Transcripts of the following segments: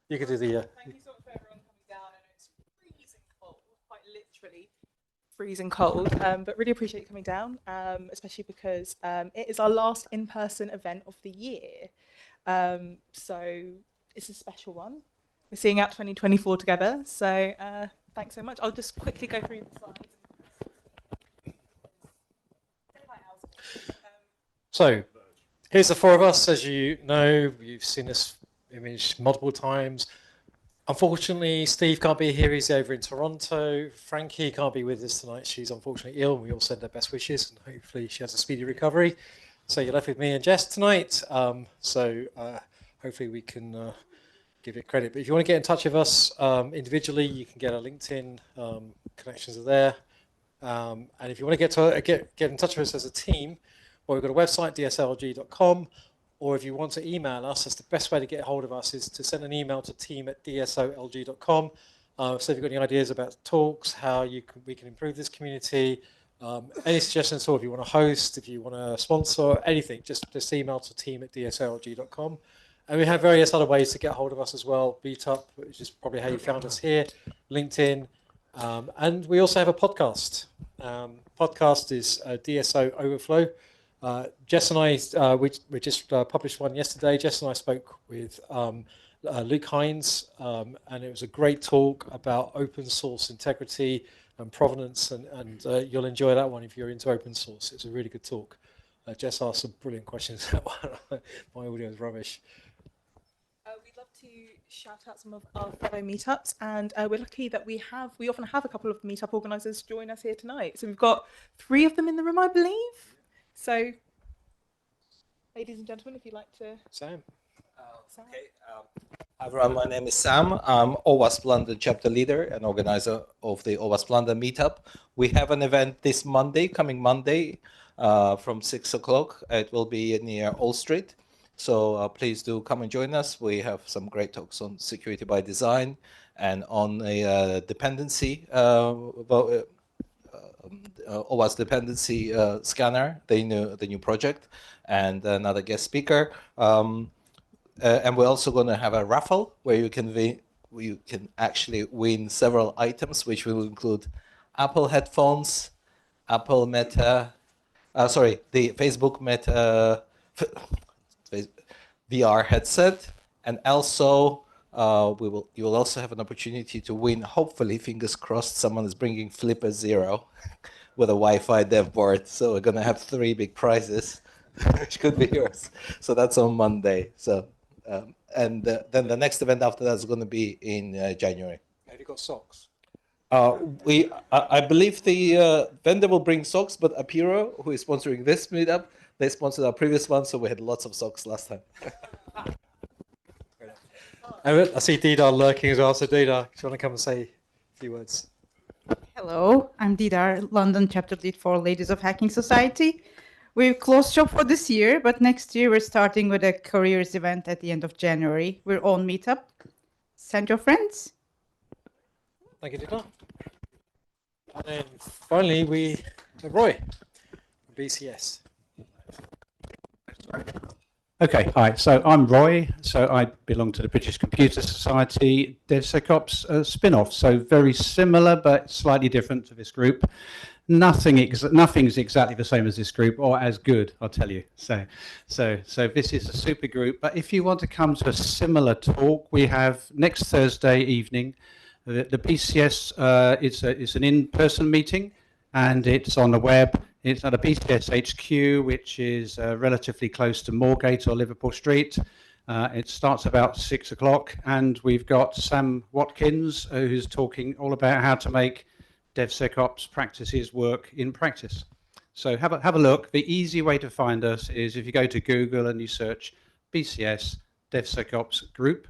You could do the. Thank you so much for everyone coming down. I know it's freezing cold, quite literally freezing cold, but really appreciate you coming down, especially because it is our last in-person event of the year. So it's a special one. We're seeing out 2024 together. So thanks so much. I'll just quickly go through the slides. So here's the four of us. As you know, you've seen this image multiple times. Unfortunately, Steve can't be here. He's over in Toronto. Frankie can't be with us tonight. She's unfortunately ill. We all send her best wishes, and hopefully she has a speedy recovery. So you're left with me and Jess tonight. Hopefully we can give it credit. But if you want to get in touch with us individually, you can get our LinkedIn connections are there. And if you want to get in touch with us as a team, well, we've got a website, dslg.com. Or if you want to email us, that's the best way to get hold of us, is to send an email to team@dsolg.com. So if you've got any ideas about talks, how we can improve this community, any suggestions, or if you want to host, if you want to sponsor, anything, just email to team@dsolg.com. And we have various other ways to get hold of us as well. Meetup, which is probably how you found us here, LinkedIn, and we also have a podcast. Podcast is DSO Overflow. Jess and I, we just published one yesterday. Jess and I spoke with Luke Hines, and it was a great talk about open source integrity and provenance, and you'll enjoy that one if you're into open source. It's a really good talk. Jess asked some brilliant questions. My audio is rubbish. We'd love to shout out some of our fellow meetups, and we're lucky that we often have a couple of meetup organisers join us here tonight. So we've got 3 of them in the room, I believe. So, ladies and gentlemen, if you'd like to... Sam. Okay. Hi everyone, my name is Sam. I'm OWASP London chapter leader and organizer of the OWASP London meetup. We have an event this coming Monday, from 6 o'clock. It will be near Old Street. So please do come and join us. We have some great talks on security by design and on a dependency, OWASP dependency scanner, the new project, and another guest speaker. And we're also going to have a raffle where you can actually win several items, which will include Apple headphones, Apple Meta, the Facebook Meta VR headset, and also you will also have an opportunity to win. Hopefully, fingers crossed, someone is bringing Flipper Zero with a Wi-Fi dev board. So we're going to have 3 big prizes, which could be yours. So that's on Monday. So then the next event after that is going to be in January. Have you got socks? I believe the vendor will bring socks, but Apiro, who is sponsoring this meetup, they sponsored our previous one, so we had lots of socks last time. I see Didar lurking as well. So Didar, do you want to come and say a few words? Hello, I'm Didar, London chapter lead for Ladies of Hacking Society. We've closed shop for this year, but next year we're starting with a careers event at the end of January. We're on meetup. Send your friends. Thank you, Didar. And then finally, we have Roy, BCS. Okay, hi. So I'm Roy. So I belong to the British Computer Society DevSecOps spin-off. So very similar, but slightly different to this group. Nothing's exactly the same as this group, or as good, I'll tell you. So this is a super group. But if you want to come to a similar talk, we have next Thursday evening. The BCS, it's an in-person meeting, and it's on the web. It's at a BCS HQ, which is relatively close to Moorgate or Liverpool Street. It starts about 6 o'clock, and we've got Sam Watkins, who's talking all about how to make DevSecOps practices work in practice. So have a look. The easy way to find us is if you go to Google and you search BCS DevSecOps group,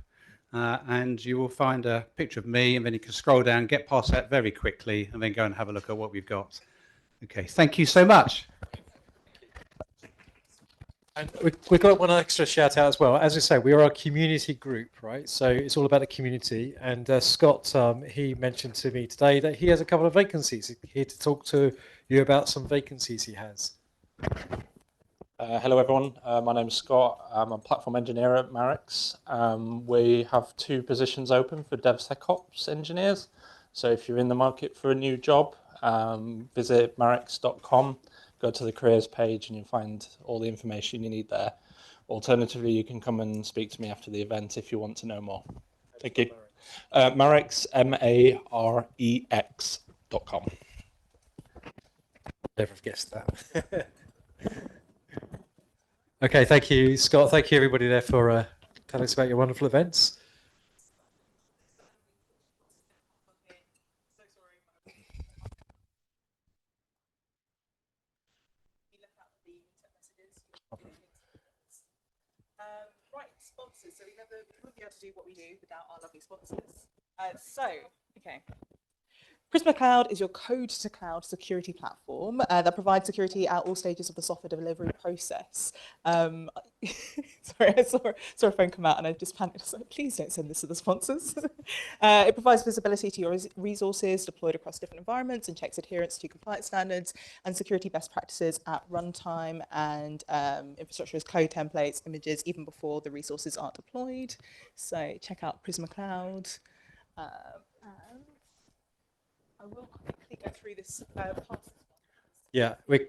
and you will find a picture of me, and then you can scroll down, get past that very quickly, and then go and have a look at what we've got. Okay, thank you so much. And we've got one extra shout out as well. As I say, we are a community group, right? So it's all about the community. And Scott, he mentioned to me today that he has a couple of vacancies. He's here to talk to you about some vacancies he has. Hello everyone, my name's Scott. I'm a platform engineer at Marex. We have 2 positions open for DevSecOps engineers. So if you're in the market for a new job, visit marex.com, go to the careers page and you'll find all the information you need there. Alternatively, you can come and speak to me after the event if you want to know more. Thank you. Marex, MAREX.com. Never have guessed that. Okay, thank you, Scott. Thank you, everybody there, for telling us about your wonderful events. Right, sponsors. So we wouldn't be able to do what we do without our lovely sponsors. Okay. Prisma Cloud is your code-to-cloud security platform that provides security at all stages of the software delivery process. Sorry, I saw a phone come out and I just panicked. I was like, please don't send this to the sponsors. It provides visibility to your resources deployed across different environments and checks adherence to compliance standards and security best practices at runtime and infrastructure as code templates, images, even before the resources are deployed. So check out Prisma Cloud. I will quickly go through this. Yeah, we've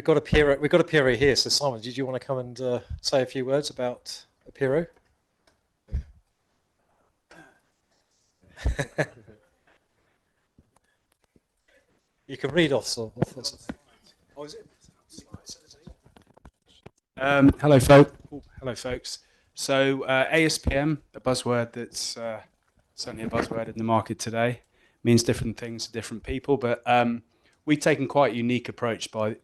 got a Piero here. So Simon, did you want to come and say a few words about a Piero? You can read off. Oh, is it? Hello, folks. So ASPM, a buzzword that's certainly a buzzword in the market today, means different things to different people. But we've taken quite a unique approach by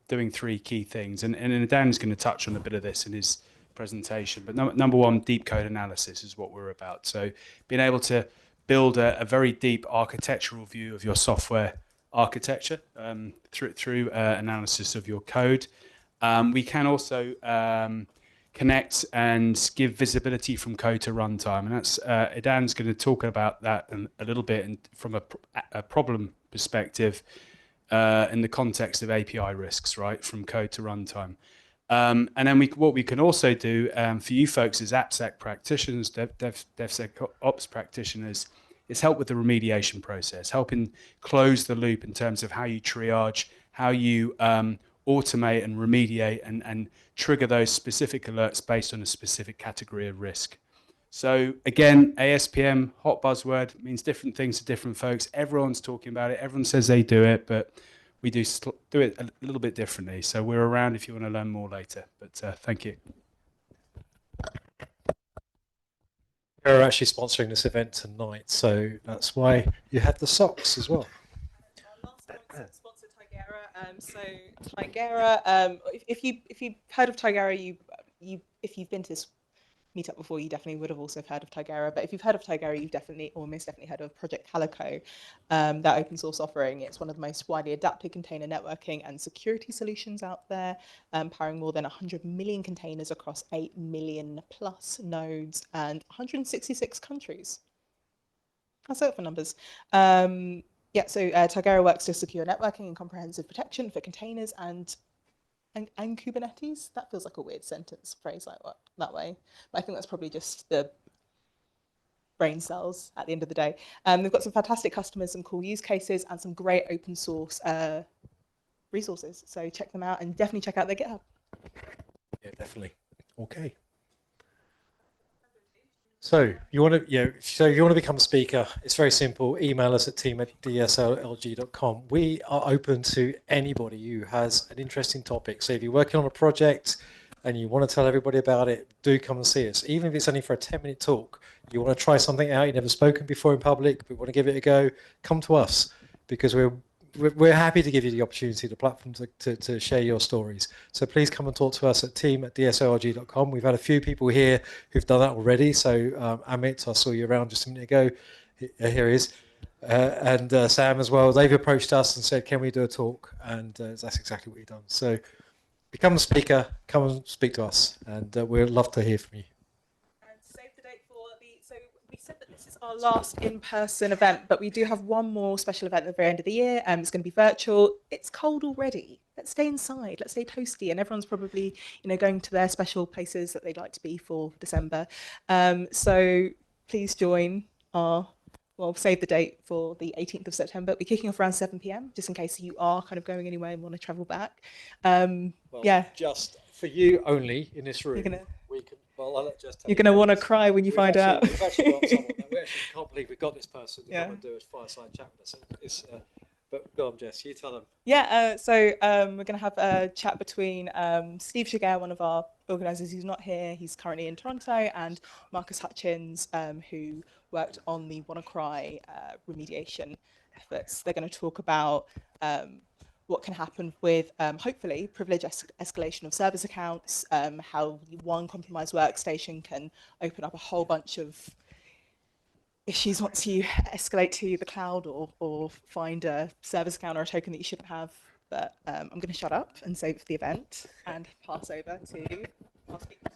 doing 3 key things. And Idan's going to touch on a bit of this in his presentation. But number 1, deep code analysis is what we're about. So being able to build a very deep architectural view of your software architecture through analysis of your code. We can also connect and give visibility from code to runtime, and that's Idan's going to talk about that a little bit and from a problem perspective in the context of API risks, right, from code to runtime. And then what we can also do for you folks as AppSec practitioners, DevSecOps practitioners, is help with the remediation process, helping close the loop in terms of how you triage, how you automate and remediate and trigger those specific alerts based on a specific category of risk. So again, ASPM, hot buzzword, means different things to different folks. Everyone's talking about it. Everyone says they do it, but we do it a little bit differently. So we're around if you want to learn more later. But thank you. We're actually sponsoring this event tonight, so that's why you had the socks as well. Our last sponsor, Tigera. So Tigera, if you've heard of Tigera, if you've been to this meetup before, you definitely would have also heard of Tigera. But if you've heard of Tigera, you've almost definitely heard of Project Calico, that open source offering. It's one of the most widely adapted container networking and security solutions out there, powering more than 100 million containers across 8 million plus nodes and 166 countries. That's it for numbers. Yeah, so Tigera works to secure networking and comprehensive protection for containers and Kubernetes. That feels like a weird sentence phrase like that way, but I think that's probably just the brain cells at the end of the day. They've got some fantastic customers, some cool use cases, and some great open source resources. So check them out and definitely check out their GitHub. Yeah, definitely. Okay. So you want to become a speaker, it's very simple. Email us at team@dslg.com. We are open to anybody who has an interesting topic. So if you're working on a project and you want to tell everybody about it, do come and see us. Even if it's only for a 10-minute talk, you want to try something out, you've never spoken before in public, but want to give it a go, come to us, because we're happy to give you the opportunity, the platform to share your stories. So please come and talk to us at team@dslg.com. We've had a few people here who've done that already. So Amit, I saw you around just a minute ago. Here he is. And Sam as well. They've approached us and said, can we do a talk? And that's exactly what we've done. So become a speaker, come and speak to us. And we'd love to hear from you. And save the date for so we said that this is our last in-person event, but we do have one more special event at the very end of the year. It's going to be virtual. It's cold already. Let's let's stay inside, let's stay toasty, and everyone's probably, you know, going to their special places that they'd like to be for December. So please join our, well, save the date for the 18th of September. We're kicking off around 7 p.m. just in case you are kind of going anywhere and want to travel back. Well, yeah, just for you only in this room. gonna- We can. Well, I'll let Jess tell you're you going to want to this. cry when you find out. We've actually got someone. We actually can't believe we got this person to Yeah. come and do a fireside chat with us. But go on, Jess. You tell them. Yeah, so we're going to have a chat between Steve Shiger, one of our organisers who's not here, he's currently in Toronto, and Marcus Hutchins, who worked on the WannaCry remediation efforts. They're going to talk about what can happen with, hopefully, privilege escalation of service accounts, how one compromised workstation can open up a whole bunch of issues once you escalate to the cloud or find a service account or a token that you shouldn't have. But I'm going to shut up and save it for the event and pass over to our speaker tonight.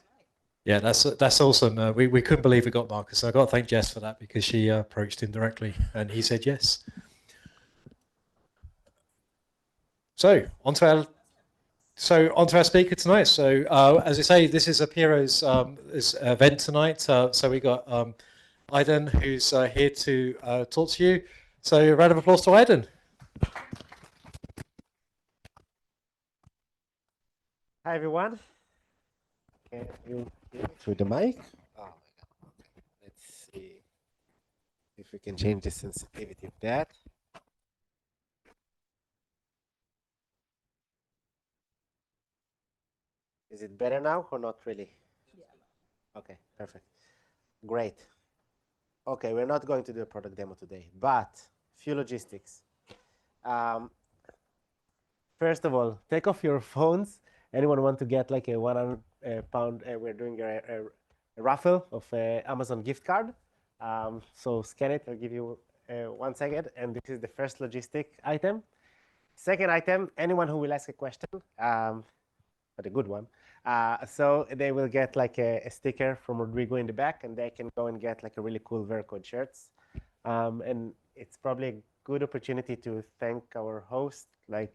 Yeah, that's awesome. We couldn't believe we got Marcus. I got to thank Jess for that because she approached him directly and he said yes. So onto our speaker tonight. So as I say, this is Apiro's event tonight. So we got Idan, who's here to talk to you. So a round of applause to Idan. Hi everyone. Can you hear me through the mic? Oh my god. Okay. Let's see if we can change the sensitivity of that. Is it better now or not really? Yeah. Okay, perfect. Great. Okay, we're not going to do a product demo today, but few logistics. First of all, take off your phones. Anyone want to get like a 100 pound? We're doing a raffle of an Amazon gift card. So scan it. I'll give you 1 second. And this is the first logistic item. Second item, anyone who will ask a question, but a good one. So they will get like a sticker from Rodrigo in the back, and they can go and get like a really cool Vercode shirts. And it's probably a good opportunity to thank our host, like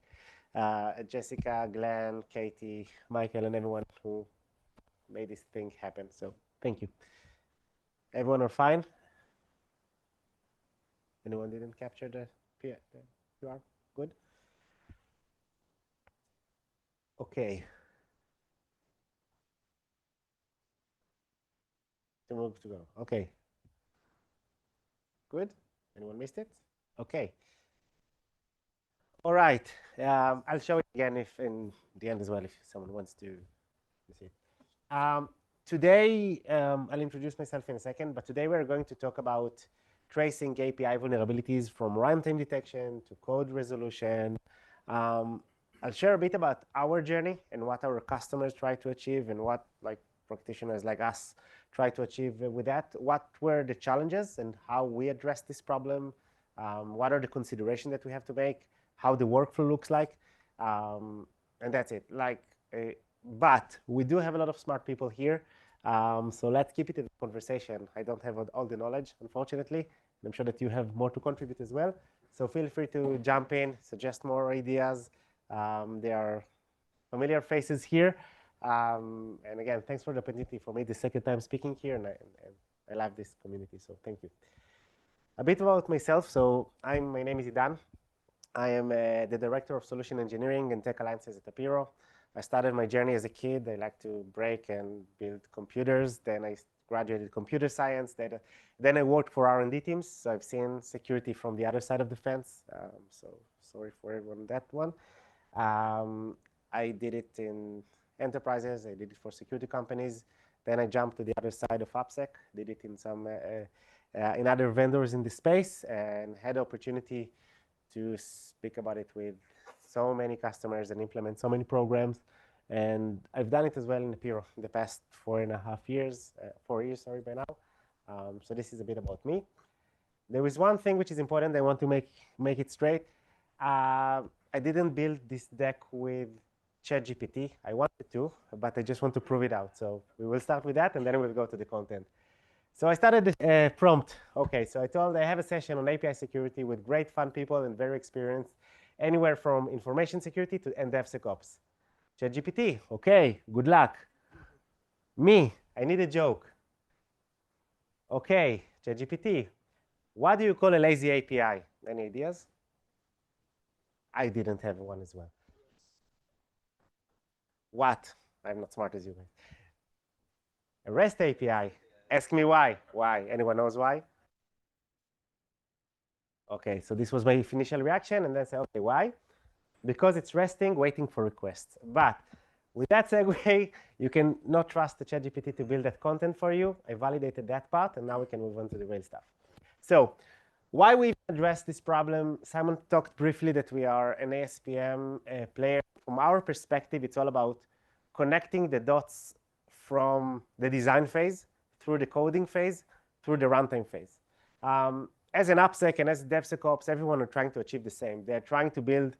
Jessica, Glenn, Katie, Michael, and everyone who made this thing happen. So thank you. Everyone are fine? Anyone didn't capture the QR? Good? Okay. To move to go. Okay. Good? Anyone missed it? Okay. All right. I'll show it again if in the end as well, if someone wants to see it. Today, I'll introduce myself in a second, but today we're going to talk about tracing API vulnerabilities from runtime detection to code resolution. I'll share a bit about our journey and what our customers try to achieve and what like practitioners like us try to achieve with that. What were the challenges and how we address this problem? What are the considerations that we have to make? How the workflow looks like? And that's it. But we do have a lot of smart people here. So let's keep it in a conversation. I don't have all the knowledge, unfortunately. I'm sure that you have more to contribute as well. So feel free to jump in, suggest more ideas. There are familiar faces here. And again, thanks for the opportunity for me the second time speaking here. And I love this community, so thank you. A bit about myself. So my name is Idan. I am the Director of Solution Engineering and Tech Alliances at Apiro. I started my journey as a kid. I like to break and build computers. Then I graduated computer science. Then I worked for R&D teams. So I've seen security from the other side of the fence. So sorry for everyone on that one. I did it in enterprises. I did it for security companies. Then I jumped to the other side of AppSec. Did it in some in other vendors in the space and had the opportunity to speak about it with so many customers and implement so many programs. And I've done it as well in Apiro in the past 4.5 years, 4 years, sorry, by now. So this is a bit about me. There is one thing which is important. I want to make it straight. I didn't build this deck with ChatGPT. I wanted to, but I just want to prove it out. So we will start with that, and then we'll go to the content. So I started the prompt. Okay, so I have a session on API security with great fun people and very experienced. anywhere from information security and DevSecOps. ChatGPT, okay, good luck. Me, I need a joke. Okay, ChatGPT, what do you call a lazy API? Any ideas? I didn't have one as well. What? I'm not smart as you guys. A REST API. Ask me why. Why? Anyone knows why? Okay, so this was my initial reaction, and then say, okay, why? Because it's resting, waiting for requests. But with that segue, you can not trust the ChatGPT to build that content for you. I validated that part, and now we can move on to the real stuff. So why we address this problem? Simon talked briefly that we are an ASPM player. From our perspective, it's all about connecting the dots from the design phase through the coding phase through the runtime phase. As an AppSec and as DevSecOps, everyone are trying to achieve the same. They're trying to build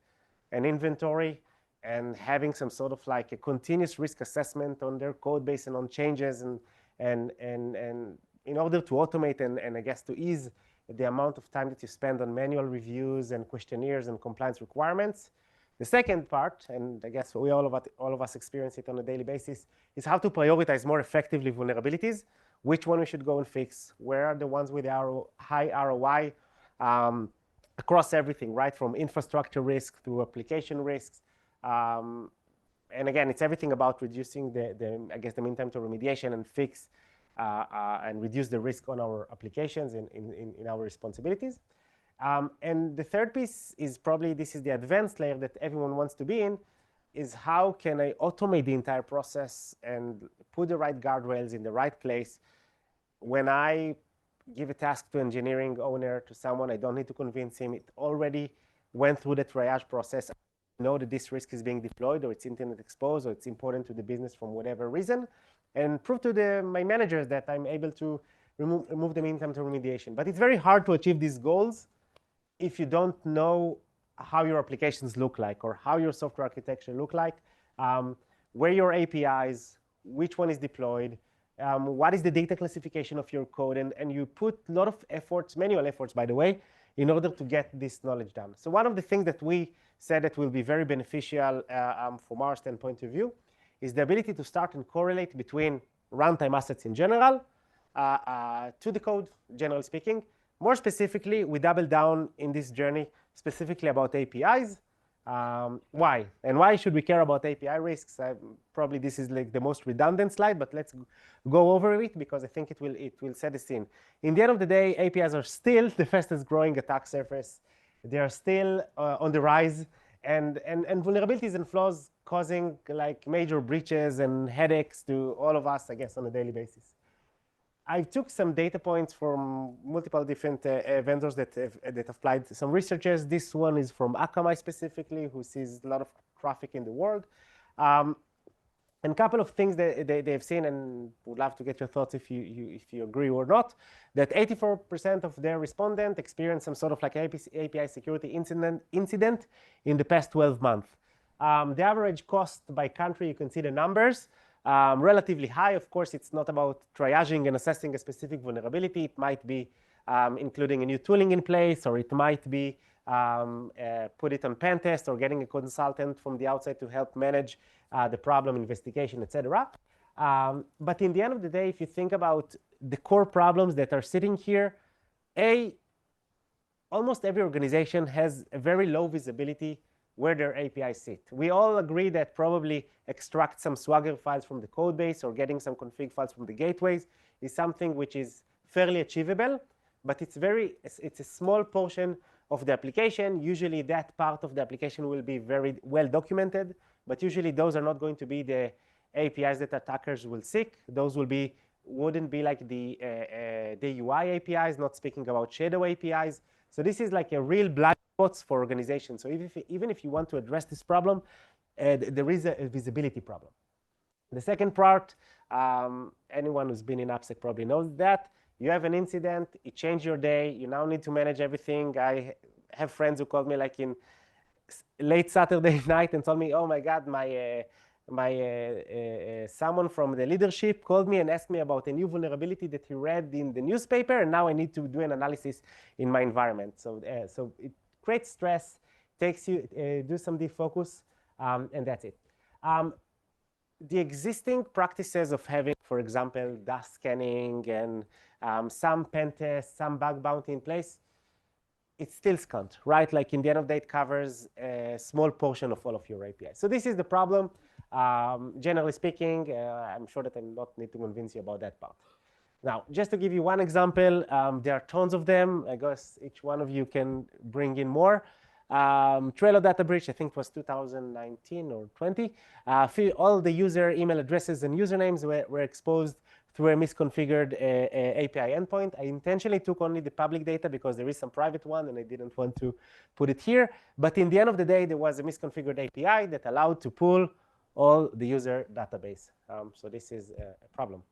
an inventory and having some sort of like a continuous risk assessment on their code base and on changes and in order to automate and I guess to ease the amount of time that you spend on manual reviews and questionnaires and compliance requirements. The second part, and I guess we all of us experience it on a daily basis, is how to prioritize more effectively vulnerabilities. Which one we should go and fix? Where are the ones with high ROI across everything, right? From infrastructure risk to application risks. And again, it's everything about reducing I guess the mean time to remediation and fix and reduce the risk on our applications in our responsibilities. And the third piece is probably this is the advanced layer that everyone wants to be in, is how can I automate the entire process and put the right guardrails in the right place. When I give a task to engineering owner, to someone, I don't need to convince him. It already went through the triage process. I know that this risk is being deployed or it's internet exposed or it's important to the business from whatever reason, and prove to my managers that I'm able to remove the mean time to remediation. But it's very hard to achieve these goals if you don't know how your applications look like or how your software architecture look like, where your APIs, which one is deployed, what is the data classification of your code, and you put a lot of efforts, manual efforts, by the way, in order to get this knowledge done. So one of the things that we said that will be very beneficial from our standpoint of view is the ability to start and correlate between runtime assets in general to the code, generally speaking. More specifically, we double down in this journey specifically about APIs. Why? And why should we care about API risks? Probably this is like the most redundant slide, but let's go over it because I think it will set the scene. In the end of the day, APIs are still the fastest growing attack surface. They are still on the rise, and vulnerabilities and flaws causing like major breaches and headaches to all of us, I guess, on a daily basis. I took some data points from multiple different vendors that have applied some researchers. This one is from Akamai specifically, who sees a lot of traffic in the world. And a couple of things that they've seen, and would love to get your thoughts if you agree or not, that 84% of their respondents experienced some sort of like API security incident in the past 12 months. The average cost by country, you can see the numbers. Relatively high. Of course, it's not about triaging and assessing a specific vulnerability. It might be including a new tooling in place, or it might be put it on pen test or getting a consultant from the outside to help manage the problem, investigation, etc. But in the end of the day, if you think about the core problems that are sitting here, almost every organization has a very low visibility where their APIs sit. We all agree that probably extract some Swagger files from the code base or getting some config files from the gateways is something which is fairly achievable, but it's a small portion of the application. Usually that part of the application will be very well documented, but usually those are not going to be the APIs that attackers will seek. Those wouldn't be like the UI APIs, not speaking about shadow APIs. So this is like a real blind spots for organizations. So even if you want to address this problem, there is a visibility problem. The second part, anyone who's been in AppSec probably knows that. You have an incident, it changed your day, you now need to manage everything. I have friends who called me like in late Saturday night and told me, oh my God, someone from the leadership called me and asked me about a new vulnerability that he read in the newspaper, and now I need to do an analysis in my environment. So it creates stress, takes you, do some defocus, and that's it. The existing practices of having, for example, dust scanning and some pen tests, some bug bounty in place, it's still scant, right? Like in the end of the day, it covers a small portion of all of your APIs. So this is the problem. Generally speaking, I'm sure that I not need to convince you about that part. Now, just to give you one example, there are tons of them. I guess each one of you can bring in more. Trello data breach, I think it was 2019 or 20. All the user email addresses and usernames were exposed through a misconfigured API endpoint. I intentionally took only the public data because there is some private one and I didn't want to put it here. But in the end of the day, there was a misconfigured API that allowed to pull all the user database. So this is a problem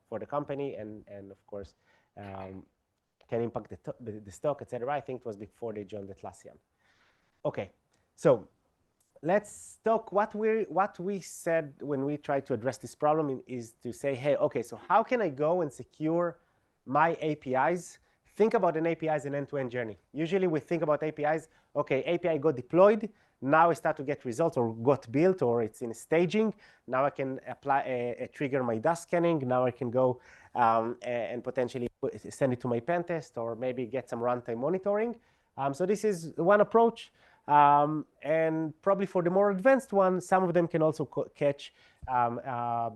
for the company and of course, can impact the stock, etc. I think it was before they joined Atlassian. Okay, so let's talk what we said when we tried to address this problem is to say, hey, okay, so how can I go and secure my APIs? Think about an API as an end-to-end journey. Usually we think about APIs, okay, API got deployed, now I start to get results or got built or it's in staging. Now I can apply trigger my dust scanning. Now I can go and potentially send it to my pen test or maybe get some runtime monitoring. So this is one approach. And probably for the more advanced one, some of them can also catch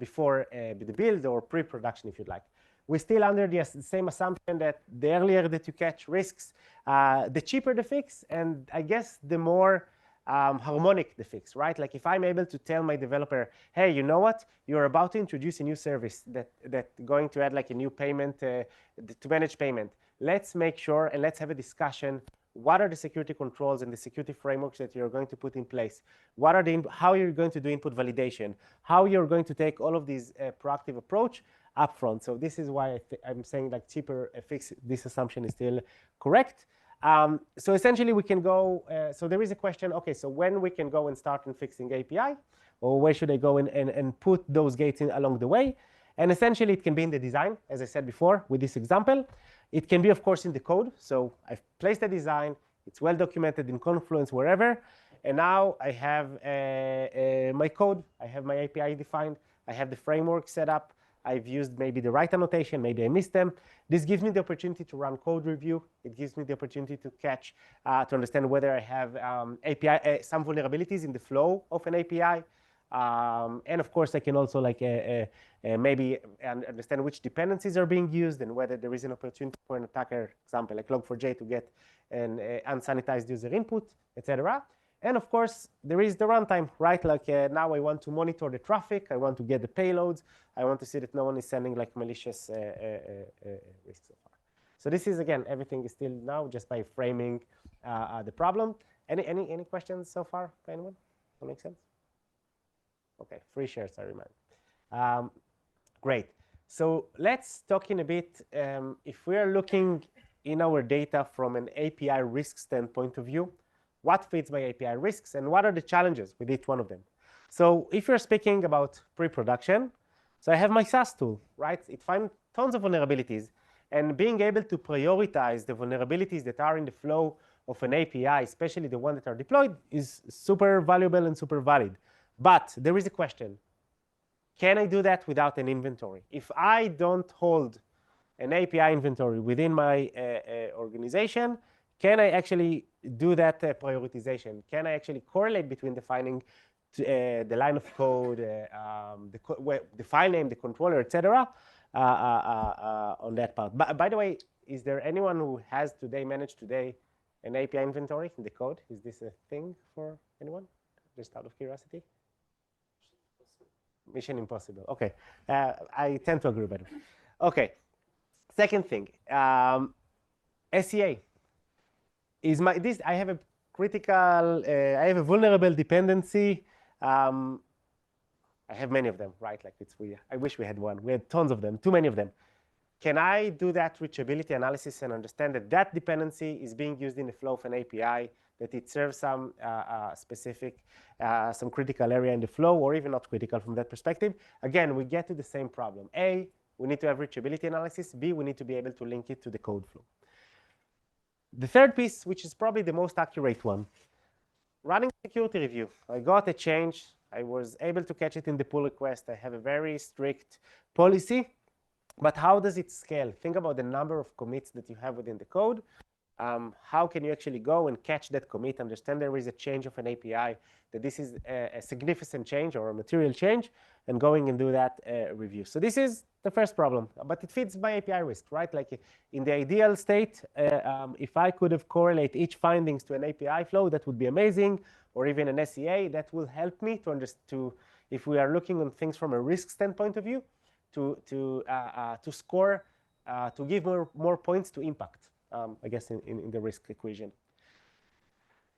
before the build or pre-production, if you'd like. We're still under the same assumption that the earlier that you catch risks, the cheaper the fix, and I guess the more harmonic the fix, right? Like if I'm able to tell my developer, hey, you know what? You're about to introduce a new service that going to add like a new payment to manage payment. Let's make sure and let's have a discussion. What are the security controls and the security frameworks that you're going to put in place? What are how you're going to do input validation? How you're going to take all of these proactive approach upfront? So this is why I'm saying like cheaper fix. This assumption is still correct. So essentially we can go. So there is a question. Okay, so when we can go and start in fixing API, or where should I go and put those gates in along the way? And essentially it can be in the design, as I said before, with this example. It can be, of course, in the code. So I've placed a design. It's well documented in Confluence, wherever. And now I have my code. I have my API defined. I have the framework set up. I've used maybe the right annotation. Maybe I missed them. This gives me the opportunity to run code review. It gives me the opportunity to catch, to understand whether I have API, some vulnerabilities in the flow of an API. And of course, I can also like maybe understand which dependencies are being used and whether there is an opportunity for an attacker, example like log4j, to get an unsanitized user input, etc. And of course, there is the runtime, right? Like now I want to monitor the traffic. I want to get the payloads. I want to see that no one is sending like malicious risks so far. So this is, again, everything is still now just by framing the problem. Any questions so far for anyone? That makes sense? Okay, free shares, I remind. Great. So let's talk in a bit. If we are looking in our data from an API risk standpoint of view, what fits my API risks and what are the challenges with each one of them? So if you're speaking about pre-production, so I have my SaaS tool, right? It finds tons of vulnerabilities. And being able to prioritize the vulnerabilities that are in the flow of an API, especially the ones that are deployed, is super valuable and super valid. But there is a question. Can I do that without an inventory? If I don't hold an API inventory within my organization, can I actually do that prioritization? Can I actually correlate between defining the line of code, the file name, the controller, etc., on that part? By the way, is there anyone who has managed today an API inventory in the code? Is this a thing for anyone? Just out of curiosity. Mission impossible. Okay, I tend to agree with it. Okay, second thing, SEA is I have a critical. I have a vulnerable dependency. I have many of them, right? Like I wish we had one. We had tons of them. Too many of them. Can I do that reachability analysis and understand that that dependency is being used in the flow of an API? That it serves some specific, some critical area in the flow, or even not critical from that perspective. Again, we get to the same problem. A, we need to have reachability analysis. B, we need to be able to link it to the code flow. The third piece, which is probably the most accurate one, running security review. I got a change. I was able to catch it in the pull request. I have a very strict policy. But how does it scale? Think about the number of commits that you have within the code. How can you actually go and catch that commit, understand there is a change of an API, that this is a significant change or a material change, and going and do that review. So this is the first problem, but it fits my API risk, right? Like in the ideal state, if I could have correlate each findings to an API flow, that would be amazing, or even an SEA, that will help me to understand, if we are looking on things from a risk standpoint of view, to score, to give more points to impact, I guess, in the risk equation.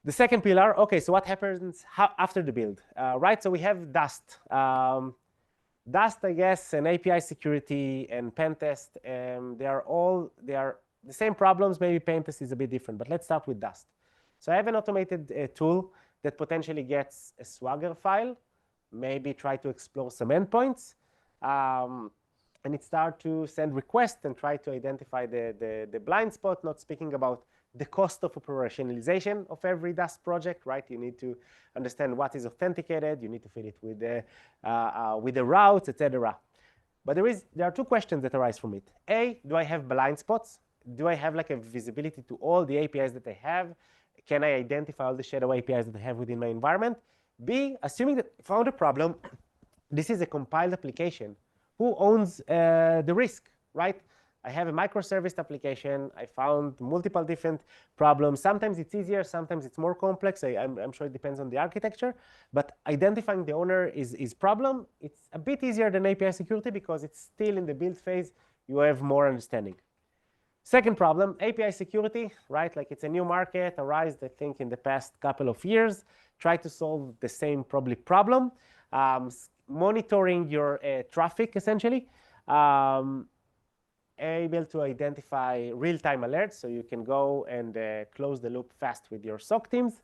The second pillar, okay, so what happens after the build, right? So we have Dust. Dust, I guess, and API security and pen test, they are the same problems. Maybe pen test is a bit different, but let's start with Dust. So I have an automated tool that potentially gets a Swagger file, maybe try to explore some endpoints, and it starts to send requests and try to identify the blind spot, not speaking about the cost of operationalization of every Dust project, right? You need to understand what is authenticated. You need to fit it with the routes, etc. But there are two questions that arise from it. A, do I have blind spots? Do I have like a visibility to all the APIs that I have? Can I identify all the shadow APIs that I have within my environment? B, assuming that I found a problem, this is a compiled application. Who owns the risk, right? I have a microservice application. I found multiple different problems. Sometimes it's easier, sometimes it's more complex. I'm sure it depends on the architecture. But identifying the owner is problem. It's a bit easier than API security because it's still in the build phase. You have more understanding. Second problem, API security, right? Like it's a new market, arose, I think, in the past couple of years. Try to solve the same probably problem. Monitoring your traffic, essentially. Able to identify real-time alerts, so you can go and close the loop fast with your SOC teams.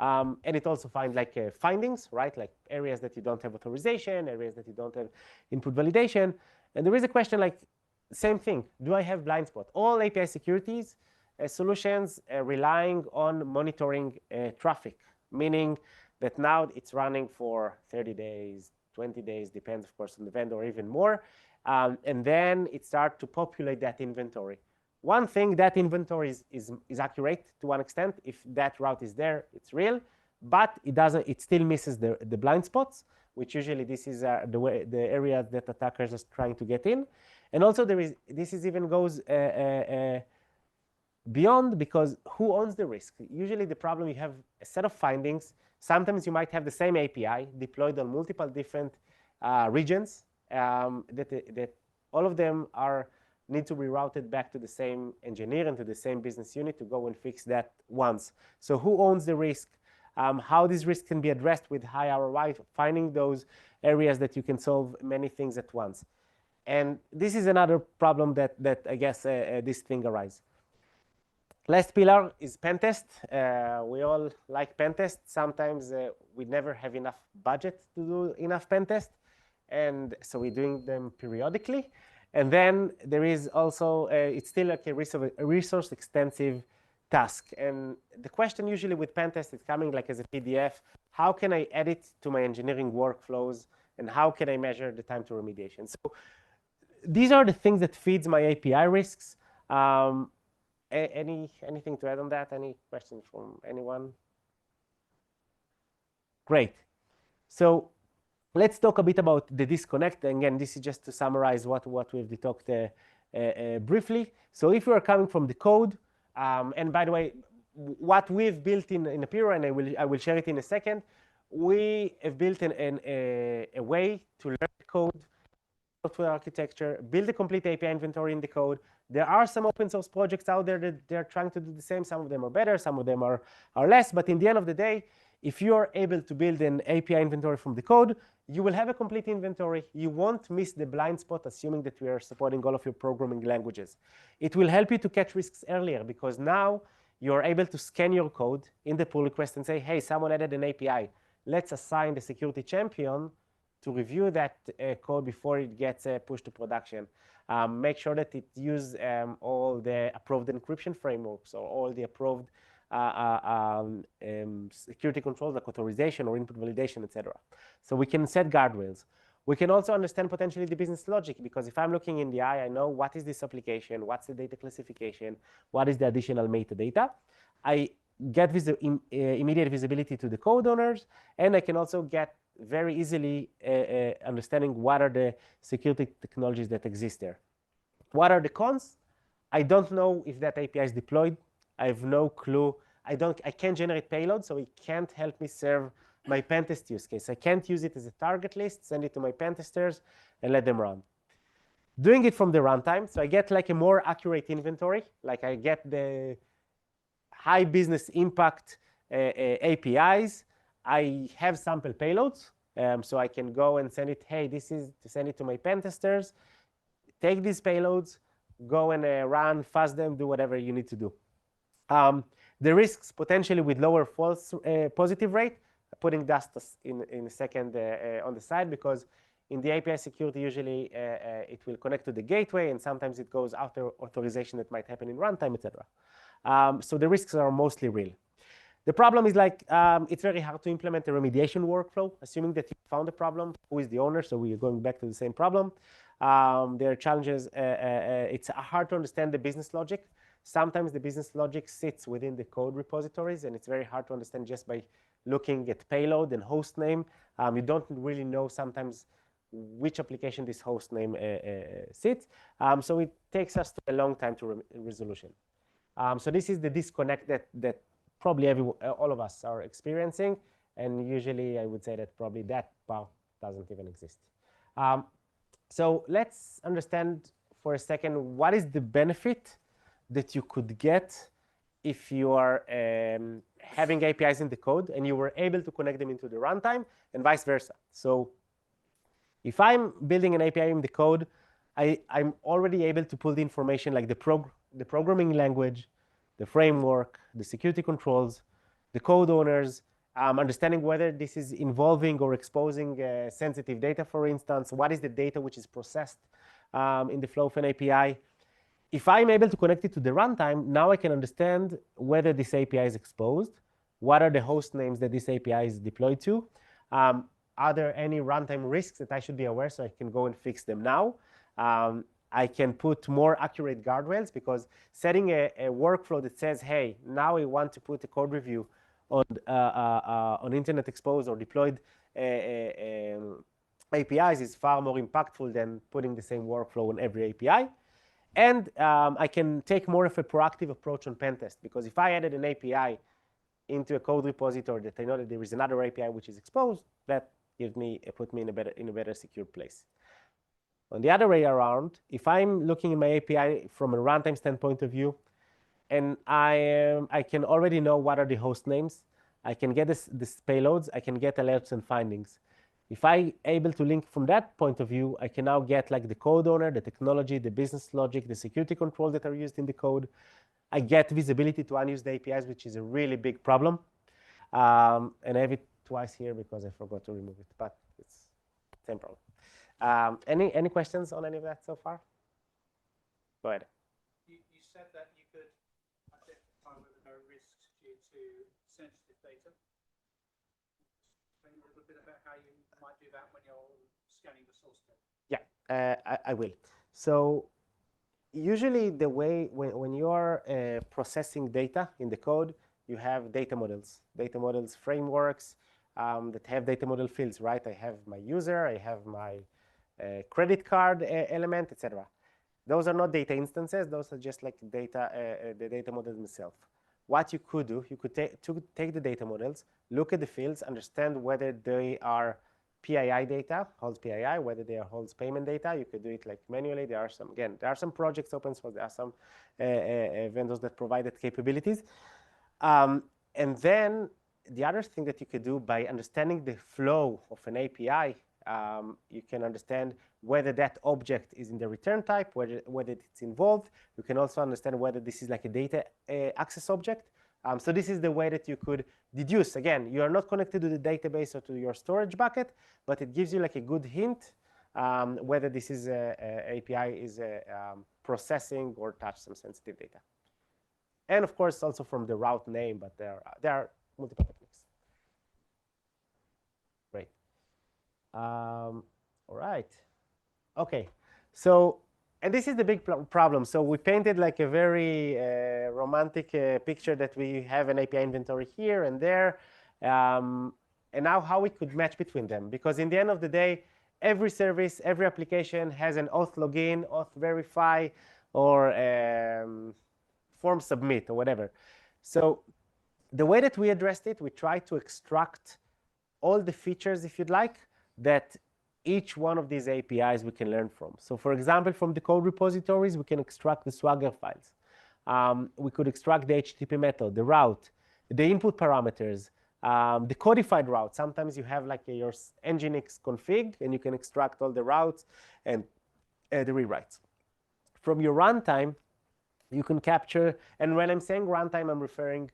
And it also finds like findings, right? Like areas that you don't have authorization, areas that you don't have input validation. And there is a question like, same thing, do I have blind spot? All API securities solutions relying on monitoring traffic, meaning that now it's running for 30 days, 20 days, depends, of course, on the vendor, or even more. And then it starts to populate that inventory. One thing, that inventory is accurate to one extent. If that route is there, it's real, but it still misses the blind spots, which usually this is the area that attackers are trying to get in. And also this even goes beyond, because who owns the risk? Usually the problem, you have a set of findings. Sometimes you might have the same API deployed on multiple different regions, that all of them need to be routed back to the same engineer and to the same business unit to go and fix that once. So who owns the risk? How this risk can be addressed with high ROI, finding those areas that you can solve many things at once. And this is another problem that I guess this thing arises. Last pillar is pen test. We all like pen test. Sometimes we never have enough budget to do enough pen test. And so we're doing them periodically. And then there is also, it's still like a resource extensive task. And the question usually with pen test is coming like as a PDF. How can I add it to my engineering workflows? And how can I measure the time to remediation? So these are the things that feeds my API risks. Anything to add on that? Any questions from anyone? Great. So let's talk a bit about the disconnect. And again, this is just to summarize what we've talked briefly. So if you are coming from the code, and by the way, what we've built in Apiro, and I will share it in a second, we have built a way to learn code, software architecture, build a complete API inventory in the code. There are some open source projects out there that they're trying to do the same. Some of them are better, some of them are less. But in the end of the day, if you are able to build an API inventory from the code, you will have a complete inventory. You won't miss the blind spot, assuming that we are supporting all of your programming languages. It will help you to catch risks earlier, because now you're able to scan your code in the pull request and say, hey, someone added an API. Let's assign the security champion to review that code before it gets pushed to production. Make sure that it uses all the approved encryption frameworks or all the approved security controls like authorization or input validation, etc. So we can set guardrails. We can also understand potentially the business logic, because if I'm looking in the eye, I know what is this application, what's the data classification, what is the additional metadata. I get immediate visibility to the code owners, and I can also get very easily understanding what are the security technologies that exist there. What are the cons? I don't know if that API is deployed. I have no clue. I can't generate payload, so it can't help me serve my pen test use case. I can't use it as a target list, send it to my pen testers, and let them run. Doing it from the runtime, so I get like a more accurate inventory. Like I get the high business impact APIs. I have sample payloads, so I can go and send it. Hey, this is to send it to my pen testers. Take these payloads, go and run, fuzz them, do whatever you need to do. The risks potentially with lower false positive rate, putting that in a second on the side, because in the API security, usually it will connect to the gateway, and sometimes it goes after authorization that might happen in runtime, etc. So the risks are mostly real. The problem is like it's very hard to implement a remediation workflow, assuming that you found a problem. Who is the owner? So we are going back to the same problem. There are challenges. It's hard to understand the business logic. Sometimes the business logic sits within the code repositories, and it's very hard to understand just by looking at payload and host name. You don't really know sometimes which application this host name sits. So it takes us a long time to resolution. So this is the disconnect that probably all of us are experiencing. And usually I would say that probably that part doesn't even exist. So let's understand for a second, what is the benefit that you could get if you are having APIs in the code and you were able to connect them into the runtime, and vice versa. So if I'm building an API in the code, I'm already able to pull the information like the programming language, the framework, the security controls, the code owners, understanding whether this is involving or exposing sensitive data, for instance. What is the data which is processed in the flow of an API? If I'm able to connect it to the runtime, now I can understand whether this API is exposed, what are the host names that this API is deployed to, are there any runtime risks that I should be aware, so I can go and fix them now. I can put more accurate guardrails, because setting a workflow that says, hey, now I want to put a code review on internet exposed or deployed APIs is far more impactful than putting the same workflow on every API. And I can take more of a proactive approach on pen test, because if I added an API into a code repository that I know that there is another API which is exposed, that put me in a better secure place. On the other way around, if I'm looking at my API from a runtime standpoint of view, and I can already know what are the host names, I can get this payloads, I can get alerts and findings. If I'm able to link from that point of view, I can now get like the code owner, the technology, the business logic, the security controls that are used in the code. I get visibility to unused APIs, which is a really big problem. And I have it twice here because I forgot to remove it, but it's the same problem. Any questions on any of that so far? Go ahead. You said that you could identify whether there are risks due to sensitive data. Explain a little bit about how you might do that when you're scanning the source code. Yeah, I will. So usually the way when you're processing data in the code, you have data models frameworks that have data model fields, right? I have my user, I have my credit card element, etc. Those are not data instances. Those are just like data, the data models themselves. What you could do, you could take the data models, look at the fields, understand whether they are PII data, holds PII, whether they are holds payment data. You could do it like manually. There are some projects open source. There are some vendors that provide that capabilities. And then the other thing that you could do, by understanding the flow of an API, you can understand whether that object is in the return type, whether it's involved. You can also understand whether this is like a data access object. So this is the way that you could deduce. Again, you are not connected to the database or to your storage bucket, but it gives you like a good hint whether this is API is processing or touch some sensitive data. and of course also from the route name, but there are multiple techniques. Great. All right. Okay. So, and this is the big problem. So we painted like a very romantic picture that we have an API inventory here and there. And now how we could match between them. Because in the end of the day, every service, every application has an auth login, auth verify, or form submit, or whatever. So the way that we addressed it, we tried to extract all the features, if you'd like, that each one of these APIs we can learn from. So for example, from the code repositories, we can extract the Swagger files. We could extract the HTTP method, the route, the input parameters, the codified route. Sometimes you have like your Nginx config, and you can extract all the routes and the rewrites. From your runtime, you can capture, and when I'm saying runtime, I'm referring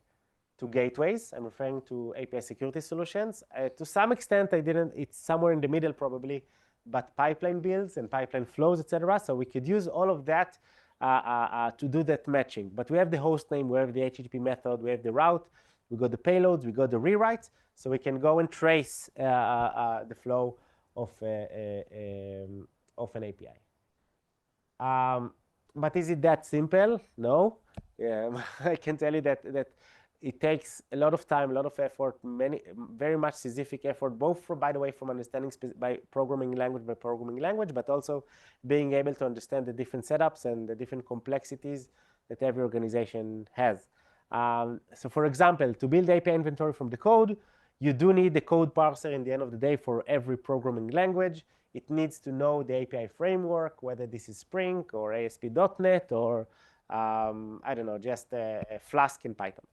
to gateways. I'm referring to API security solutions. To some extent, it's somewhere in the middle probably, but pipeline builds and pipeline flows, etc. So we could use all of that to do that matching. But we have the host name, we have the HTTP method, we have the route, we got the payloads, we got the rewrites. So we can go and trace the flow of an API. But is it that simple? No. I can tell you that it takes a lot of time, a lot of effort, very much Sisyphic effort, both by the way, from understanding by programming language, but also being able to understand the different setups and the different complexities that every organization has. So for example, to build API inventory from the code, you do need the code parser in the end of the day for every programming language. It needs to know the API framework, whether this is Spring or ASP.NET or, I don't know, just Flask in Python.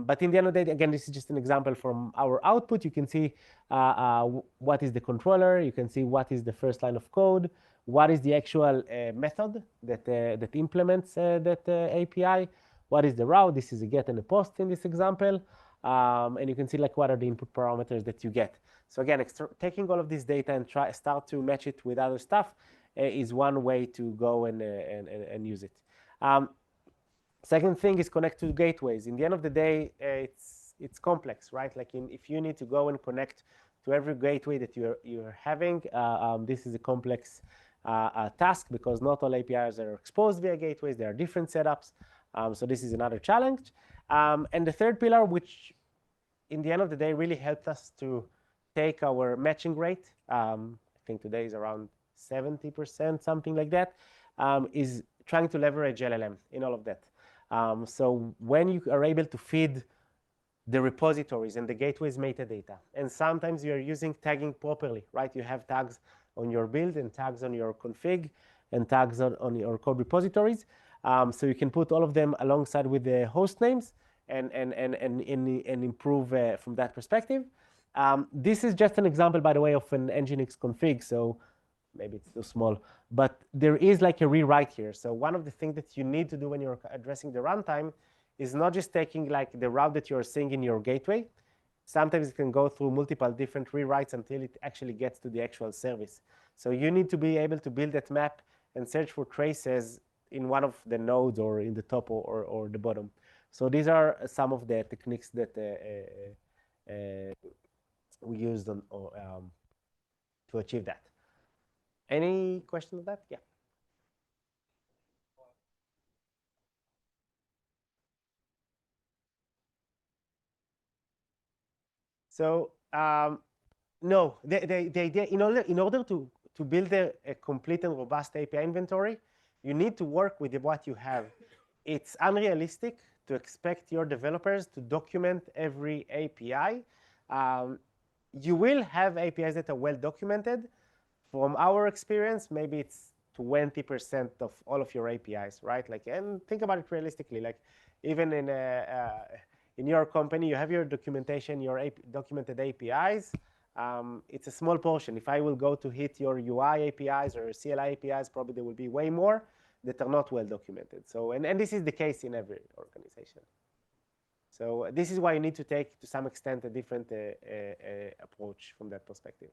But in the end of the day, again, this is just an example from our output. You can see what is the controller. You can see what is the first line of code. What is the actual method that implements that API. What is the route? This is a get and a post in this example. And you can see like what are the input parameters that you get. So again, taking all of this data and start to match it with other stuff is one way to go and use it. Second thing is connect to gateways. In the end of the day, it's complex, right? Like if you need to go and connect to every gateway that you're having, this is a complex task because not all APIs are exposed via gateways. There are different setups. So this is another challenge. And the third pillar, which in the end of the day really helped us to take our matching rate, I think today is around 70%, something like that, is trying to leverage LLM in all of that. So when you are able to feed the repositories and the gateways metadata, and sometimes you're using tagging properly, right? You have tags on your build and tags on your config and tags on your code repositories. So you can put all of them alongside with the host names and improve from that perspective. This is just an example, by the way, of an Nginx config. So maybe it's too small, but there is like a rewrite here. So one of the things that you need to do when you're addressing the runtime is not just taking like the route that you're seeing in your gateway. Sometimes it can go through multiple different rewrites until it actually gets to the actual service. So you need to be able to build that map and search for traces in one of the nodes or in the top or the bottom. So these are some of the techniques that we used to achieve that. Any question on that? Yeah. So no, the idea in order to build a complete and robust API inventory, you need to work with what you have. It's unrealistic to expect your developers to document every API. You will have APIs that are well documented. From our experience, maybe it's 20% of all of your APIs, right? Like, and think about it realistically. Like, even in your company, you have your documentation, your documented APIs. It's a small portion. If I will go to hit your UI APIs or CLI APIs, probably there will be way more that are not well documented. So, and this is the case in every organization. So this is why you need to take, to some extent, a different approach from that perspective.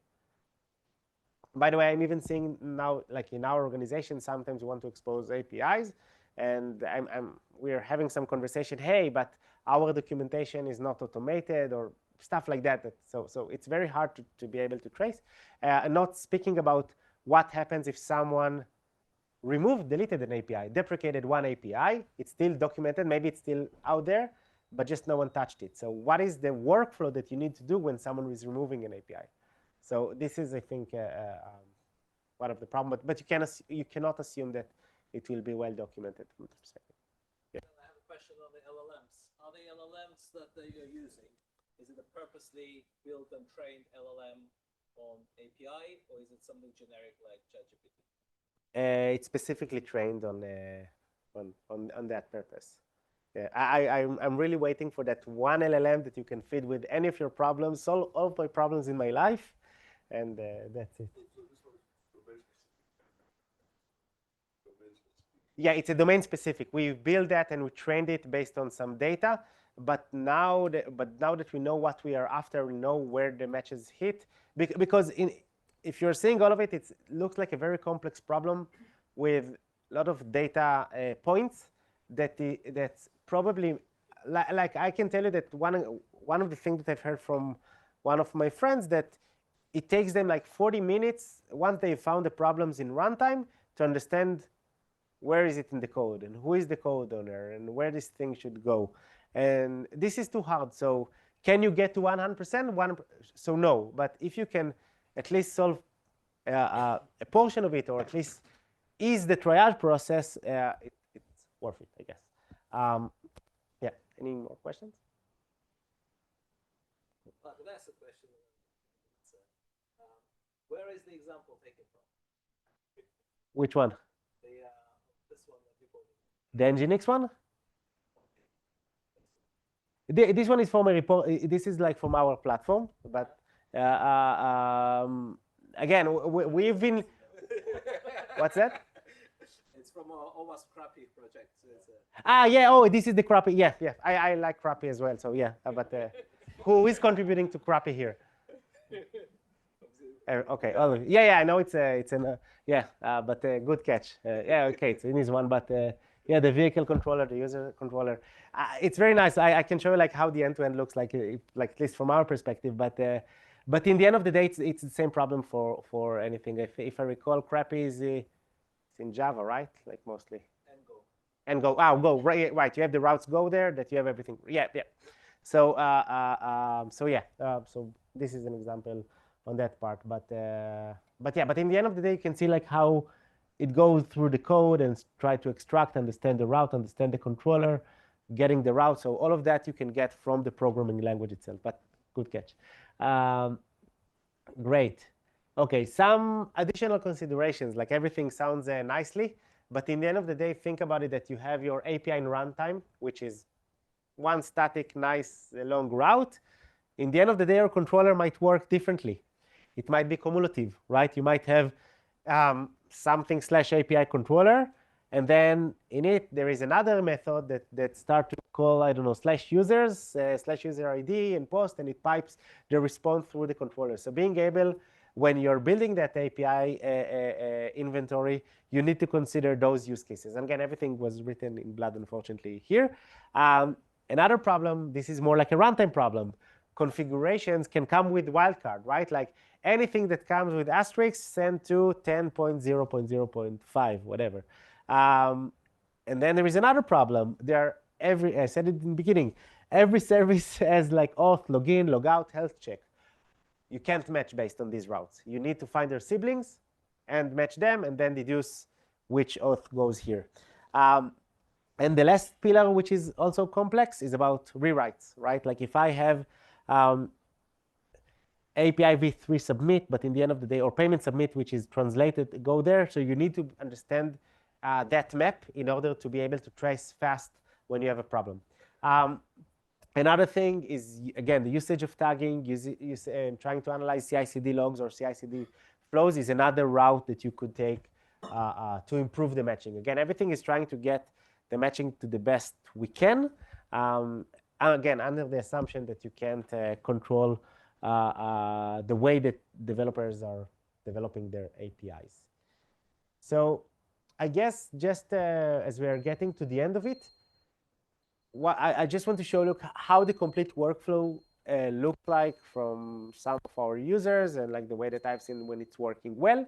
By the way, I'm even seeing now, like in our organization, sometimes we want to expose APIs, and we're having some conversation, hey, but our documentation is not automated or stuff like that. So it's very hard to be able to trace. And not speaking about what happens if someone deleted an API, deprecated one API. It's still documented. Maybe it's still out there, but just no one touched it. So what is the workflow that you need to do when someone is removing an API? So this is, I think, one of the problems. But you cannot assume that it will be well documented from the perspective. Yeah. I have a question on the LLMs. Are the LLMs that you're using, is it a purposely built and trained LLM on API, or is it something generic like ChatGPT? It's specifically trained on that purpose. Yeah, I'm really waiting for that one LLM that you can feed with any of your problems, solve all of my problems in my life, and that's it. Yeah, it's a domain specific. We built that and we trained it based on some data. But now that we know what we are after, we know where the matches hit. Because if you're seeing all of it, it looks like a very complex problem with a lot of data points. That's probably like I can tell you that one of the things that I've heard from one of my friends that it takes them like 40 minutes once they found the problems in runtime to understand where is it in the code and who is the code owner and where this thing should go. And this is too hard. So can you get to 100%? So no. But if you can at least solve a portion of it, or at least ease the triage process, it's worth it, I guess. Yeah. Any more questions? Could I ask a question? Where is the example taken from? Which one? This one that you called it. The Nginx one? This one is from a report. This is like from our platform, but again, we've been. What's that? It's from almost crappy project. Yeah. Oh, this is the crappy. Yeah. I like crappy as well. So yeah, but who is contributing to crappy here? Okay. Oh, yeah. I know it's an yeah, but good catch. Yeah. Okay. It's in this one, but yeah, the vehicle controller, the user controller. It's very nice. I can show you like how the end-to-end looks like at least from our perspective. But in the end of the day, it's the same problem for anything. If I recall, crappy is it's in Java, right? Like mostly. And Go. Oh, Go. Right. You have the routes Go there. That you have everything. Yeah. So so this is an example on that part. But in the end of the day, you can see like how it goes through the code and try to extract, understand the route, understand the controller, getting the route. So all of that you can get from the programming language itself. But good catch. Great. Okay, some additional considerations. Like everything sounds nicely, but in the end of the day, think about it that you have your API in runtime, which is one static, nice, long route. In the end of the day, your controller might work differently. It might be cumulative, right? You might have something /API controller, and then in it there is another method that start to call, I don't know, /users, /user ID and post, and it pipes the response through the controller. So being able, when you're building that API inventory, you need to consider those use cases. And again, everything was written in blood, unfortunately, here. Another problem, this is more like a runtime problem. Configurations can come with wildcard, right? Like anything that comes with asterisk, send to 10.0.0.5, whatever. And then there is another problem. I said it in the beginning, every service has like auth, login, logout, health check. You can't match based on these routes. You need to find their siblings and match them, and then deduce which auth goes here. And the last pillar, which is also complex, is about rewrites, right? Like if I have API v3 submit, but in the end of the day, or payment submit, which is translated, go there. So you need to understand that map in order to be able to trace fast when you have a problem. Another thing is, again, the usage of tagging, trying to analyze CI/CD logs or CI/CD flows is another route that you could take to improve the matching. Again, everything is trying to get the matching to the best we can. Again, under the assumption that you can't control the way that developers are developing their APIs. So I guess just as we are getting to the end of it, I just want to show you how the complete workflow looks like from some of our users and like the way that I've seen when it's working well.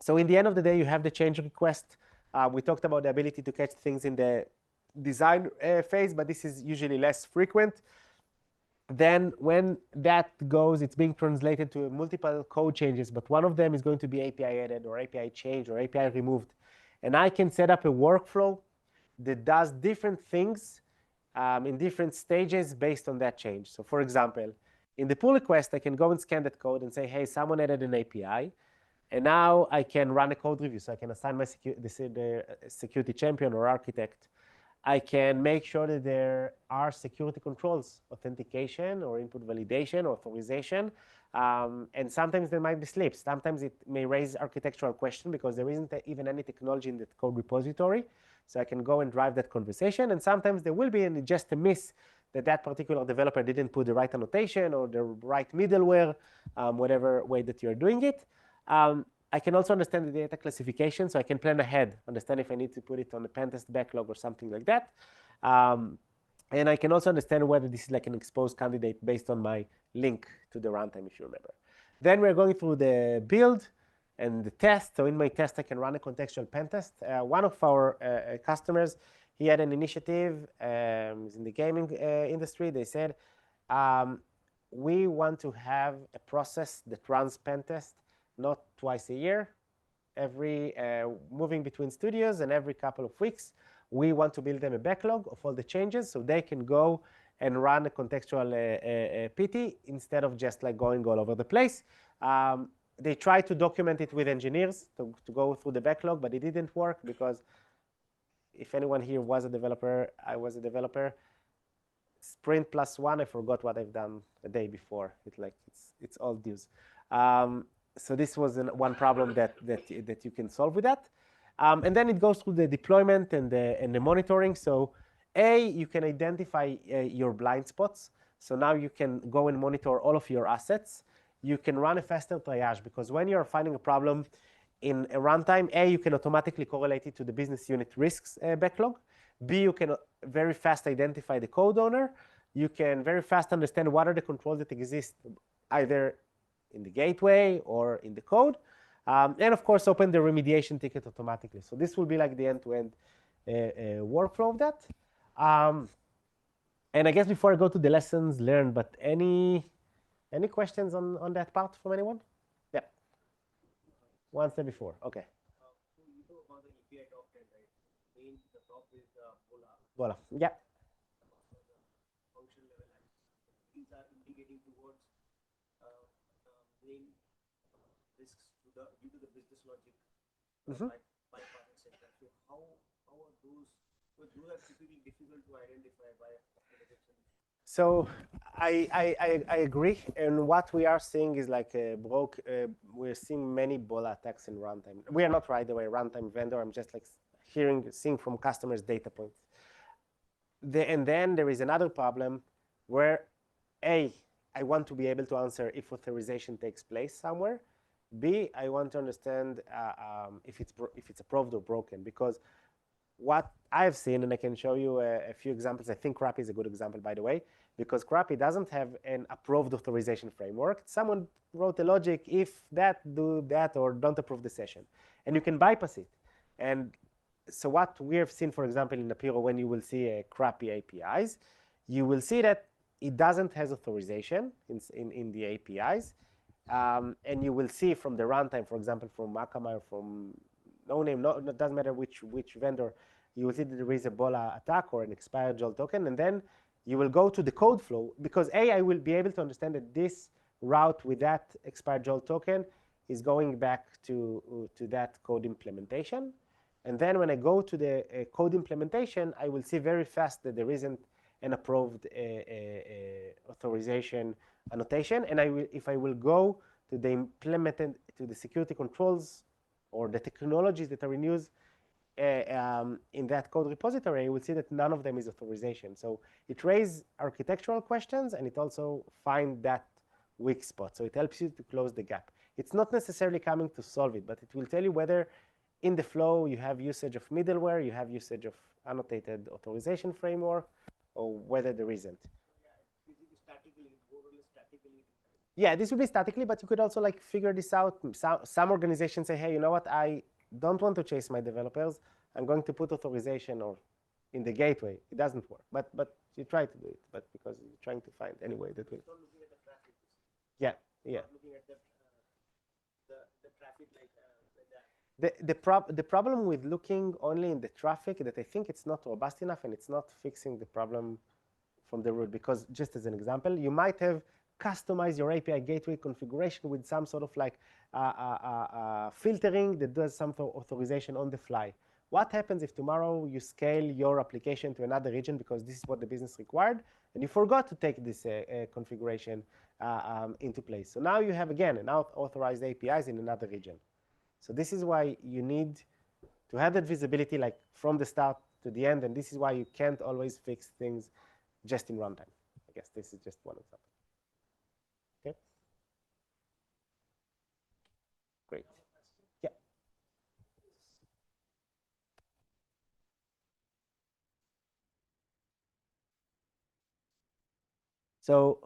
So in the end of the day, you have the change request. We talked about the ability to catch things in the design phase, but this is usually less frequent. Then when that goes, it's being translated to multiple code changes, but one of them is going to be API added or API changed or API removed. And I can set up a workflow that does different things in different stages based on that change. So for example, in the pull request, I can go and scan that code and say, hey, someone added an API. And now I can run a code review. So I can assign my the security champion or architect. I can make sure that there are security controls, authentication or input validation, authorization. And sometimes there might be slips. Sometimes it may raise architectural question because there isn't even any technology in that code repository. So I can go and drive that conversation. And sometimes there will be just a miss that that particular developer didn't put the right annotation or the right middleware, whatever way that you're doing it. I can also understand the data classification, so I can plan ahead, understand if I need to put it on the pentest backlog or something like that. And I can also understand whether this is like an exposed candidate based on my link to the runtime, if you remember. Then we're going through the build and the test. So in my test, I can run a contextual pentest. One of our customers, he had an initiative in the gaming industry. They said, we want to have a process that runs pentest not twice a year, every moving between studios, and every couple of weeks. We want to build them a backlog of all the changes so they can go and run a contextual PT instead of just like going all over the place. They tried to document it with engineers to go through the backlog, but it didn't work because if anyone here was a developer, I was a developer. Sprint +1, I forgot what I've done a day before. It's old news. So this was one problem that you can solve with that. And then it goes through the deployment and the monitoring. So you can identify your blind spots. So now you can go and monitor all of your assets. You can run a faster triage because when you're finding a problem in a runtime, you can automatically correlate it to the business unit risks backlog. B, you can very fast identify the code owner. You can very fast understand what are the controls that exist either in the gateway or in the code. And of course, open the remediation ticket automatically. So this will be like the end-to-end workflow of that. And I guess before I go to the lessons learned, but any questions on that part from anyone? Yeah. One step before. Okay. You talk about the API top 10, right? Main, the top is Voila. Yeah. Function level. These are indicating towards main risks due to the business logic. Bypass, etc. So how are those? Well, those are typically difficult to identify by application. So I agree, and what we are seeing is like we're seeing many Bola attacks in runtime. We are not right away runtime vendor. I'm just like seeing from customers data points. And then there is another problem where I want to be able to answer if authorization takes place somewhere. B, I want to understand if it's approved or broken, because what I've seen, and I can show you a few examples. I think Crappy is a good example, by the way, because Crappy doesn't have an approved authorization framework. Someone wrote a logic, if that, do that, or don't approve the session. And you can bypass it. And so what we have seen, for example, in Apiro, when you will see Crappy APIs, you will see that it doesn't have authorization in the APIs. And you will see from the runtime, for example, from Akamai or from it doesn't matter which vendor, you will see that there is a Bola attack or an expired JOL token, and then you will go to the code flow, because I will be able to understand that this route with that expired JOL token is going back to that code implementation. And then when I go to the code implementation, I will see very fast that there isn't an approved authorization annotation. And if I will go to the the security controls or the technologies that are in use in that code repository, you will see that none of them is authorization. So it raises architectural questions, and it also finds that weak spot. So it helps you to close the gap. It's not necessarily coming to solve it, but it will tell you whether in the flow you have usage of middleware, you have usage of annotated authorization framework or whether there isn't. Yeah, this will be statically, but you could also like figure this out. Some organizations say, hey, you know what? I don't want to chase my developers. I'm going to put authorization or in the gateway. It doesn't work, but you try to do it, but because you're trying to find any way that will. Yeah, yeah. The problem with looking only in the traffic that I think it's not robust enough and it's not fixing the problem from the root, because just as an example, you might have customized your API gateway configuration with some sort of like filtering that does some authorization on the fly. What happens if tomorrow you scale your application to another region because this is what the business required and you forgot to take this configuration into place? So now you have, again, an authorized APIs in another region. So this is why you need to have that visibility like from the start to the end, and this is why you can't always fix things just in runtime. I guess this is just one example. Okay. Great. Yeah. So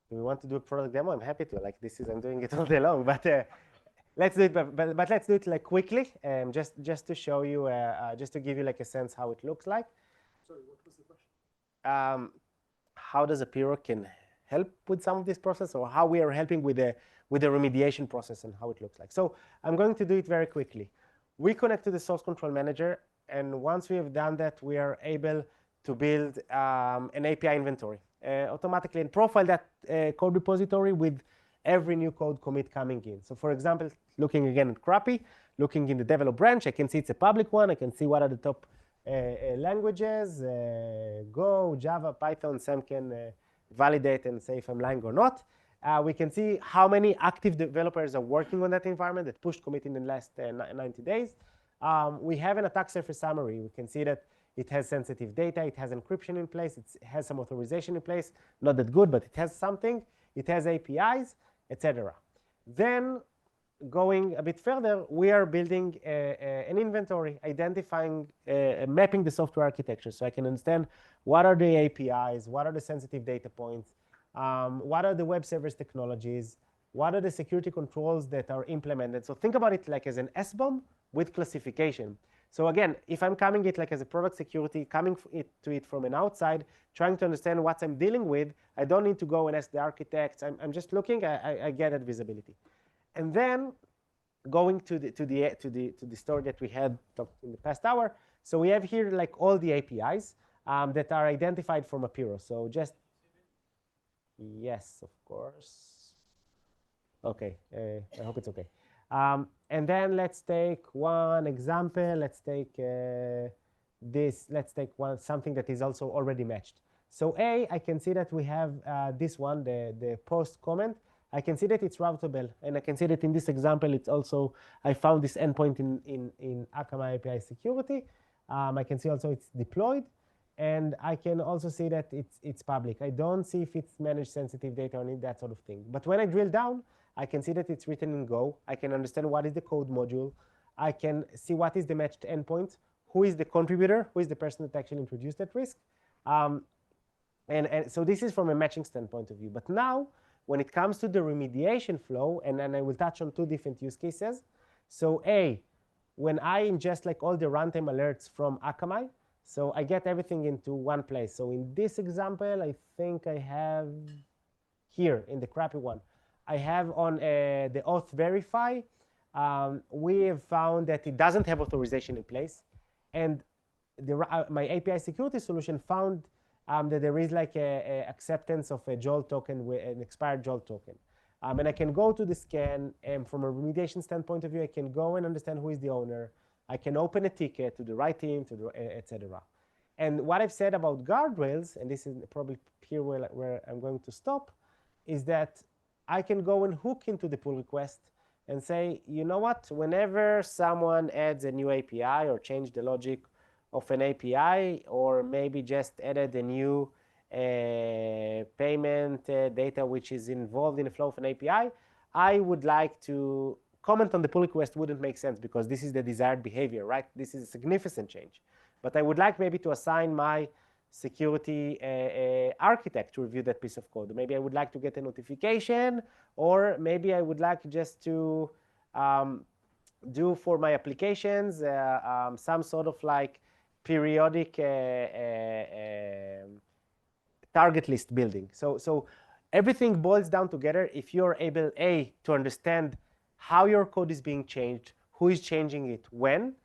do we want to do a product demo? I'm happy to. Like this is, I'm doing it all day long, but let's do it. But let's do it like quickly, just to show you, just to give you like a sense how it looks like. Sorry, what was the question? How does Apiro can help with some of this process, or how we are helping with the remediation process and how it looks like. So I'm going to do it very quickly. We connect to the source control manager, and once we have done that, we are able to build an API inventory automatically and profile that code repository with every new code commit coming in. So for example, looking again at Crappy, looking in the develop branch, I can see it's a public one. I can see what are the top languages, Go, Java, Python. Sam can validate and say if I'm lying or not. We can see how many active developers are working on that environment that pushed commit in the last 90 days. We have an attack surface summary. We can see that it has sensitive data. It has encryption in place. It has some authorization in place. Not that good, but it has something. It has APIs, etc. Then going a bit further, we are building an inventory, identifying, mapping the software architecture, so I can understand what are the APIs, what are the sensitive data points, what are the web service technologies, what are the security controls that are implemented. So think about it like as an SBOM with classification. So again, if I'm coming it like as a product security, coming to it from an outside, trying to understand what I'm dealing with, I don't need to go and ask the architects. I'm just looking. I get that visibility. And then going to the story that we had talked in the past hour. So we have here like all the APIs that are identified from Apiro. So just yes, of course. Okay, I hope it's okay. And then let's take one example. Let's take this. Let's take something that is also already matched. So I can see that we have this one, the post comment. I can see that it's routable, and I can see that in this example, it's also, I found this endpoint in Akamai API security. I can see also it's deployed, and I can also see that it's public. I don't see if it's managed sensitive data or any that sort of thing. But when I drill down, I can see that it's written in Go. I can understand what is the code module. I can see what is the matched endpoint, who is the contributor, who is the person that actually introduced that risk. And so this is from a matching standpoint of view. But now, when it comes to the remediation flow, and then I will touch on two different use cases. So when I ingest like all the runtime alerts from Akamai, so I get everything into one place. So in this example, I think I have here in the Crappy one, I have on the auth verify, we have found that it doesn't have authorization in place. And my API security solution found that there is like a acceptance of a JOL token, an expired JOL token. And I can go to the scan, and from a remediation standpoint of view, I can go and understand who is the owner. I can open a ticket to the right team, to the etc. And what I've said about guardrails, and this is probably here where I'm going to stop, is that I can go and hook into the pull request and say, you know what, whenever someone adds a new API or change the logic of an API, or maybe just added a new payment data which is involved in the flow of an API, I would like to comment on the pull request. Wouldn't make sense because this is the desired behavior, right? This is a significant change. but I would like maybe to assign my security architect to review that piece of code. Maybe I would like to get a notification, or maybe I would like just to do for my applications some sort of like periodic target list building. So everything boils down together if you're able, A, to understand how your code is being changed, who is changing it when,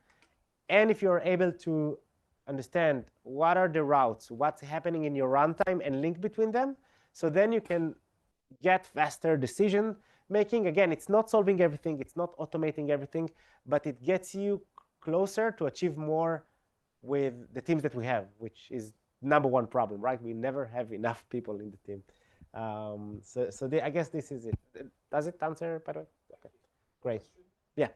and if you're able to understand what are the routes, what's happening in your runtime, and link between them. So then you can get faster decision making. Again, it's not solving everything, it's not automating everything, but it gets you closer to achieve more with the teams that we have, which is #1 problem, right? We never have enough people in the team. I guess this is it. Does it answer, Pedro? Okay, great. Yeah.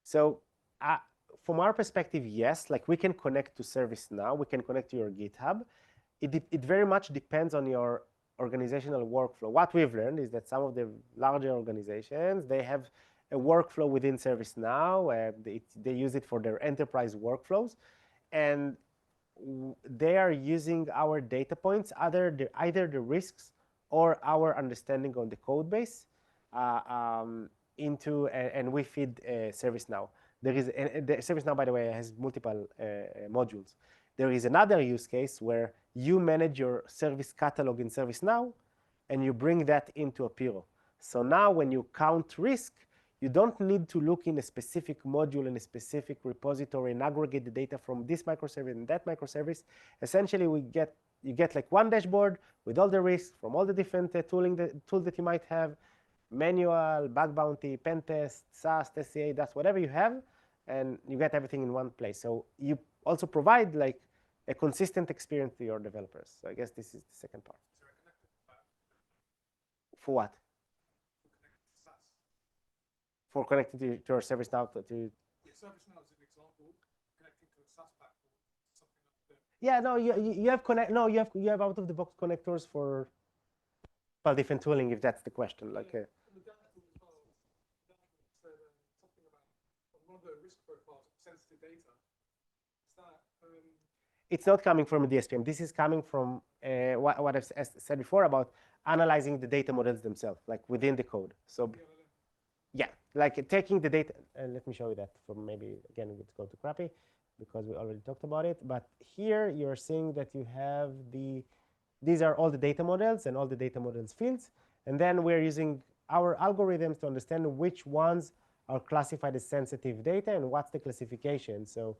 So from our perspective, yes, like we can connect to ServiceNow, we can connect to your GitHub. It very much depends on your organizational workflow. What we've learned is that some of the larger organizations, they have a workflow within ServiceNow. They use it for their enterprise workflows. And they are using our data points, either the risks or our understanding on the code base into, and we feed ServiceNow. There is, ServiceNow, by the way, has multiple modules. There is another use case where you manage your service catalog in ServiceNow, and you bring that into Apiro. So now when you count risk, you don't need to look in a specific module in a specific repository and aggregate the data from this microservice and that microservice. Essentially, you get like one dashboard with all the risks from all the different tools that you might have, manual, bug bounty, pen test, SAST, SCA, that's whatever you have, and you get everything in one place. So you also provide like a consistent experience to your developers. So I guess this is the second part. For what? For connecting to your ServiceNow to Yeah, ServiceNow is an example. Connecting to a SaaS platform, something like that. Yeah, no, you have you have out of the box connectors for different tooling, if that's the question. Like something about one of the risk profiles of sensitive data. Is that it's not coming from a DSPM. This is coming from what I've said before about analyzing the data models themselves, like within the code. So yeah, like taking the data, and let me show you that from maybe, again, let's go to crappy because we already talked about it. But here you're seeing that you have these are all the data models and all the data models fields. And then we're using our algorithms to understand which ones are classified as sensitive data and what's the classification. So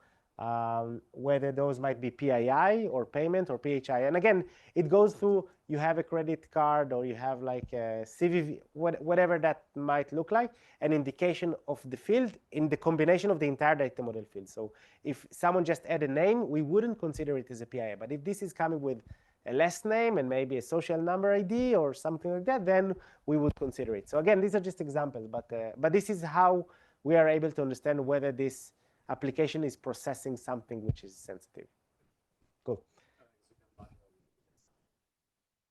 whether those might be PII or payment or PHI. And again, it goes through, you have a credit card or you have like a CVV, whatever that might look like, an indication of the field in the combination of the entire data model field. So if someone just add a name, we wouldn't consider it as a PII. But if this is coming with a last name and maybe a social number ID or something like that, then we would consider it. So again, these are just examples, but this is how we are able to understand whether this application is processing something which is sensitive. Cool.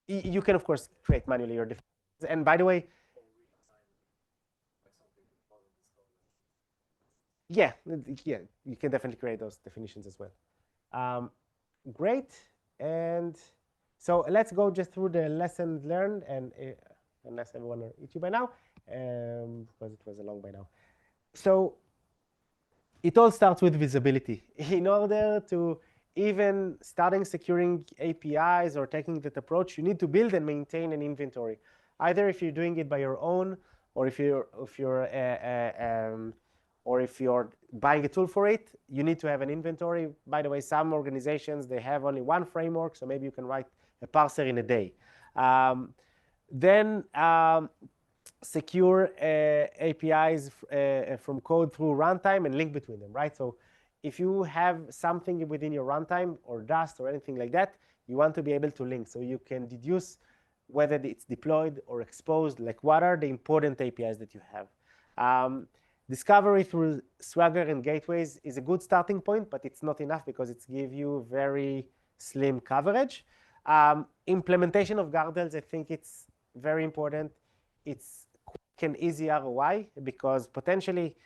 You can, of course, create manually your definitions. And by the way, yeah, you can definitely create those definitions as well. Great. And so let's go just through the lessons learned, and unless everyone are itchy by now, because it was long by now. So it all starts with visibility. In order to even starting securing APIs or taking that approach, you need to build and maintain an inventory. Either if you're doing it by your own, or if you're buying a tool for it, you need to have an inventory. By the way, some organizations, they have only one framework, so maybe you can write a parser in a day. Then secure APIs from code through runtime and link between them, right? So if you have something within your runtime or Dust or anything like that, you want to be able to link so you can deduce whether it's deployed or exposed, like what are the important APIs that you have. Discovery through Swagger and gateways is a good starting point, but it's not enough because it's give you very slim coverage. Implementation of guardrails, I think it's very important. It's can easy ROI, because potentially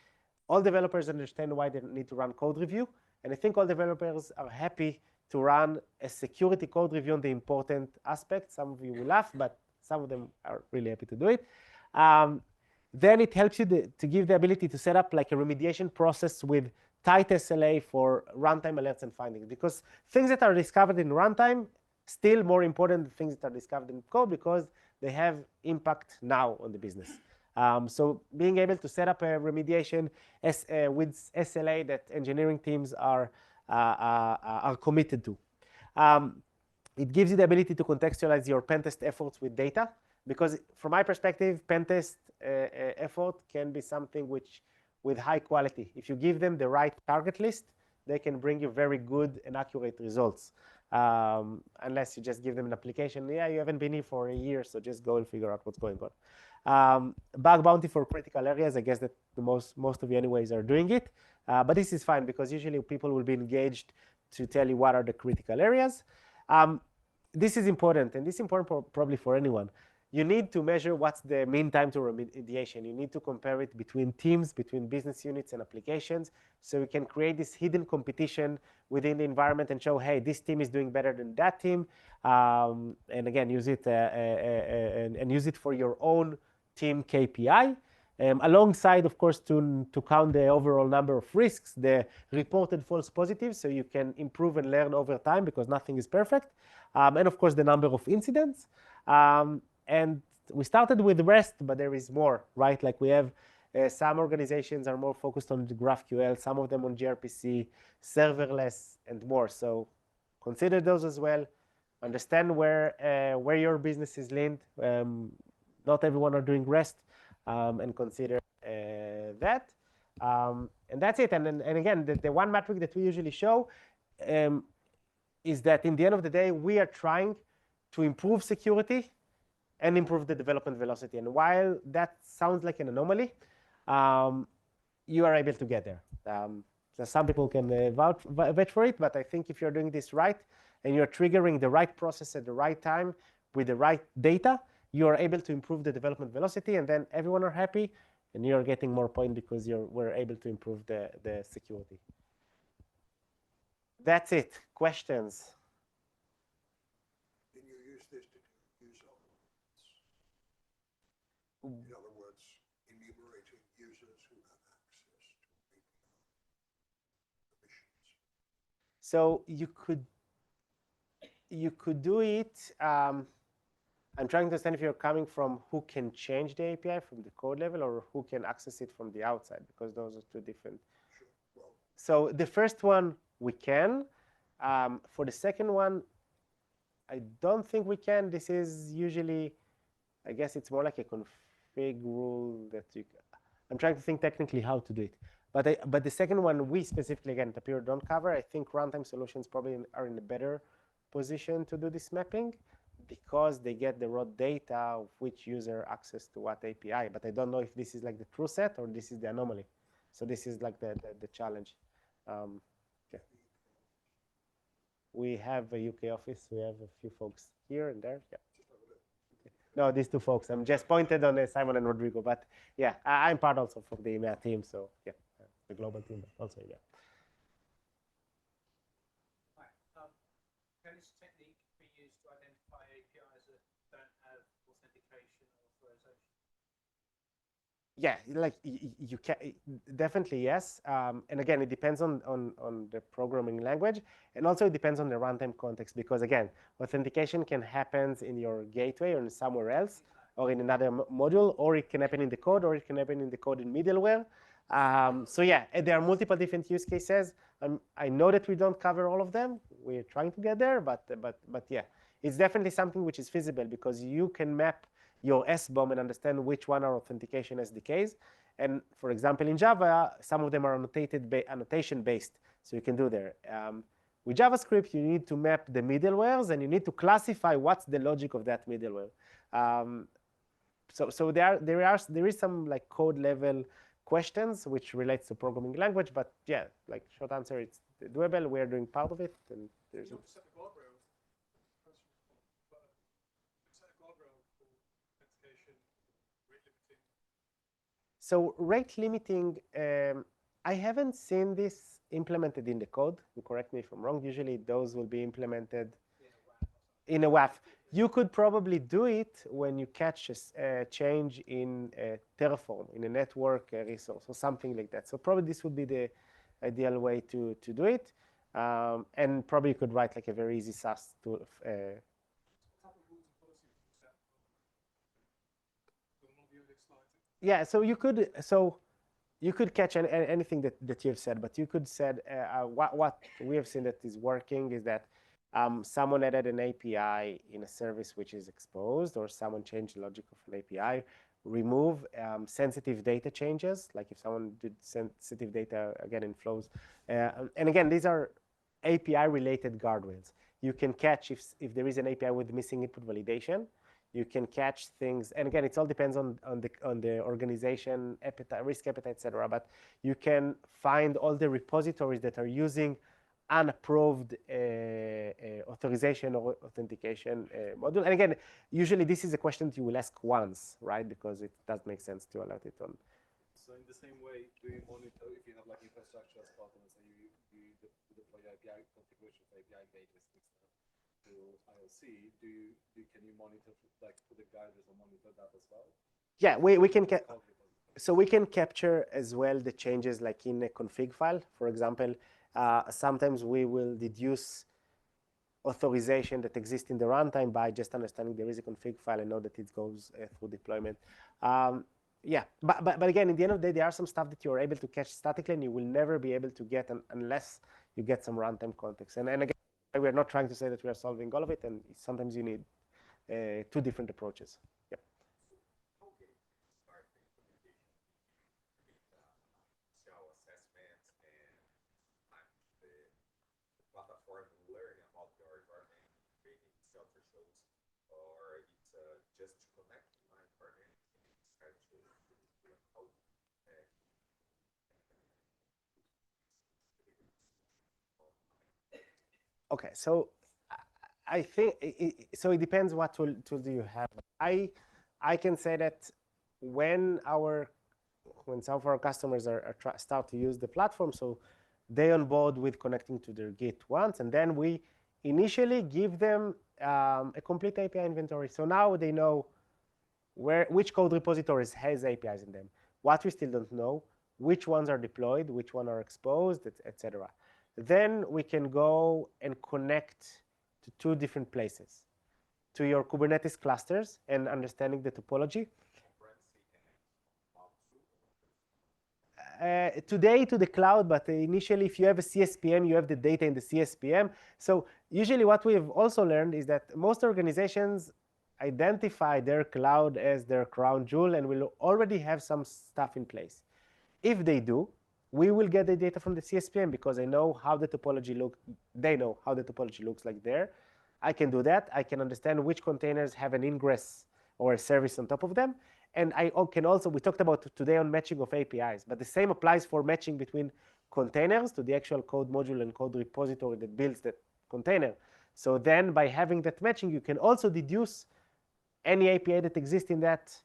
all developers understand why they need to run code review. And I think all developers are happy to run a security code review on the important aspects. Some of you will laugh, but some of them are really happy to do it. Then it helps you to give the ability to set up like a remediation process with tight SLA for runtime alerts and findings, because things that are discovered in runtime still more important than things that are discovered in code, because they have impact now on the business. So being able to set up a remediation with SLA that engineering teams are committed to. It gives you the ability to contextualize your pen test efforts with data, because from my perspective, pen test effort can be something which with high quality. If you give them the right target list, they can bring you very good and accurate results. Unless you just give them an application. Yeah, you haven't been here for a year, so just go and figure out what's going on. Bug bounty for critical areas. I guess that the most of you anyways are doing it. But this is fine, because usually people will be engaged to tell you what are the critical areas. This is important, and this is important probably for anyone. You need to measure what's the mean time to remediation. You need to compare it between teams, between business units and applications, so we can create this hidden competition within the environment and show, hey, this team is doing better than that team. And again, use it and use it for your own team KPI. Alongside, of course, to count the overall number of risks, the reported false positives, so you can improve and learn over time, because nothing is perfect. And of course, the number of incidents. And we started with REST, but there is more, right? Like we have some organizations are more focused on the GraphQL, some of them on gRPC, serverless, and more. So consider those as well. Understand where your business is leaned. Not everyone are doing REST, and consider that. And that's it. And again, the one metric that we usually show is that in the end of the day, we are trying to improve security and improve the development velocity. And while that sounds like an anomaly, you are able to get there. So some people can vouch for it, but I think if you're doing this right and you're triggering the right process at the right time with the right data, you are able to improve the development velocity, and then everyone are happy, and you're getting more points because we're able to improve the security. That's it. Questions? Can you use this to use elements? In other words, enumerating users who have access to permissions. So you could do it. I'm trying to understand if you're coming from who can change the API from the code level or who can access it from the outside, because those are two different. Sure. Well, so the first one we can. For the second one, I don't think we can. This is usually, I guess it's more like a config rule that you. I'm trying to think technically how to do it. But the second one, we specifically, again, Tapir don't cover. I think runtime solutions probably are in a better position to do this mapping, because they get the raw data of which user access to what API. But I don't know if this is like the true set or this is the anomaly. So this is like the challenge. Yeah. We have a UK office. We have a few folks here and there. Yeah. Okay. No, these two folks. I'm just pointed on Simon and Rodrigo. But yeah, I'm part also of the EMEA team. So yeah, the global team also, yeah. Can this technique be used to identify APIs that don't have authentication or authorization? Yeah, like you can definitely, yes. And again, it depends on the programming language, and also it depends on the runtime context, because again, authentication can happen in your gateway or in somewhere else, or in another module, or it can happen in the code, or it can happen in the code in middleware. So yeah, there are multiple different use cases. I know that we don't cover all of them. We're trying to get there, but yeah, it's definitely something which is feasible, because you can map your SBOM and understand which one are authentication SDKs. And for example, in Java, some of them are annotation based, so you can do there. With JavaScript, you need to map the middlewares, and you need to classify what's the logic of that middleware. So there is some like code level questions which relates to programming language, but yeah, like short answer, it's doable. We're doing part of it, and there's. So rate limiting, I haven't seen this implemented in the code. You correct me if I'm wrong. Usually those will be implemented in a WAF. You could probably do it when you catch a change in Terraform, in a network resource or something like that. So probably this would be the ideal way to do it. And probably you could write like a very easy SAS tool. Yeah, so you could catch anything that you've said, but you could said what we have seen that is working is that someone added an API in a service which is exposed, or someone changed the logic of an API, remove sensitive data changes, like if someone did sensitive data again in flows. And again, these are API-related guardrails. You can catch if there is an API with missing input validation. You can catch things, and again, it all depends on the organization appetite, risk appetite, etc. But you can find all the repositories that are using unapproved authorization or authentication module. And again, usually this is a question that you will ask once, right? Because it does make sense to allow it on. So in the same way, do you monitor if you have like infrastructure as part of it, so you deploy API configuration for API gateways to IOC, can you monitor, like put the guiders or monitor that as well? Yeah, we can so we can capture as well the changes like in a config file. For example, sometimes we will deduce authorization that exists in the runtime by just understanding there is a config file and know that it goes through deployment. Yeah, but again, in the end of the day, there are some stuff that you're able to catch statically and you will never be able to get unless you get some runtime context. And again, we're not trying to say that we are solving all of it, and sometimes you need two different approaches. Yep. Okay, so I think so. It depends what tool do you have. I can say that when some of our customers start to use the platform, so they on board with connecting to their Git once, and then we initially give them a complete API inventory. So now they know which code repositories has APIs in them. What we still don't know, which ones are deployed, which ones are exposed, etc. Then we can go and connect to two different places, to your Kubernetes clusters and understanding the topology. Today to the cloud, but initially if you have a CSPM, you have the data in the CSPM. So usually what we have also learned is that most organizations identify their cloud as their crown jewel and will already have some stuff in place. If they do, we will get the data from the CSPM because I know how the topology they know how the topology looks like there. I can do that. I can understand which containers have an ingress or a service on top of them. And I can also, we talked about today on matching of APIs, but the same applies for matching between containers to the actual code module and code repository that builds that container. So then by having that matching, you can also deduce any API that exists in that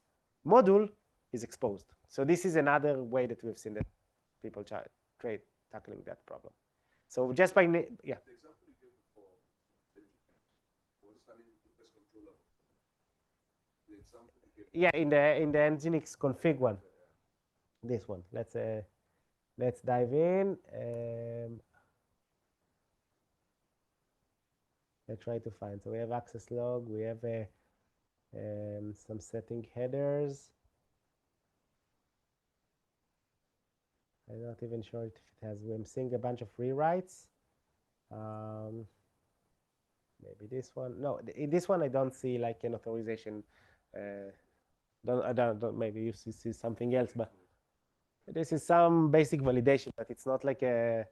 module is exposed. So this is another way that we've seen that people tackling that problem. So just by, yeah. Yeah, in the Nginx config one, this one. Let's dive in. I try to find. So we have access log. We have some setting headers. I'm not even sure if it has. I'm seeing a bunch of rewrites. Maybe this one. No, in this one I don't see like an authorization. Don't maybe you see something else, but this is some basic validation, but it's not like a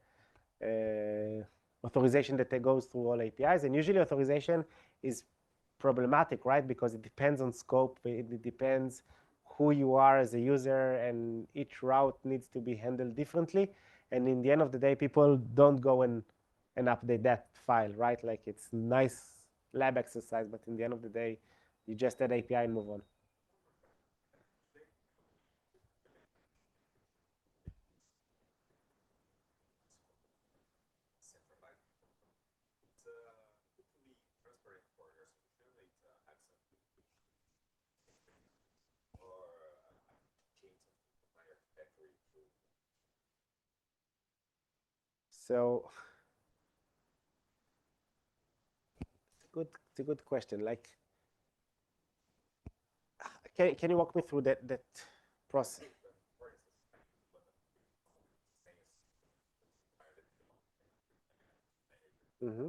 authorization that goes through all APIs. And usually authorization is problematic, right? Because it depends on scope. It depends who you are as a user, and each route needs to be handled differently. And in the end of the day, people don't go and update that file, right? Like it's nice lab exercise, but in the end of the day, you just add API and move on. So it's a good question. Like, can you walk me through that process? Mm-hmm.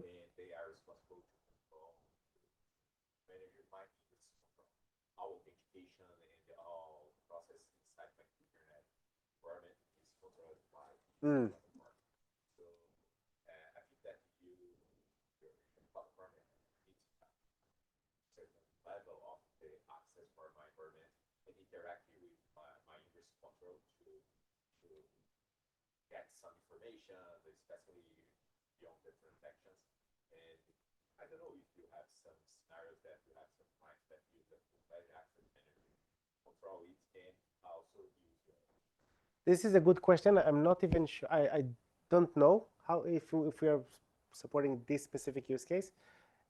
Mm. This is a good question. I'm not even sure. I don't know how if we are supporting this specific use case.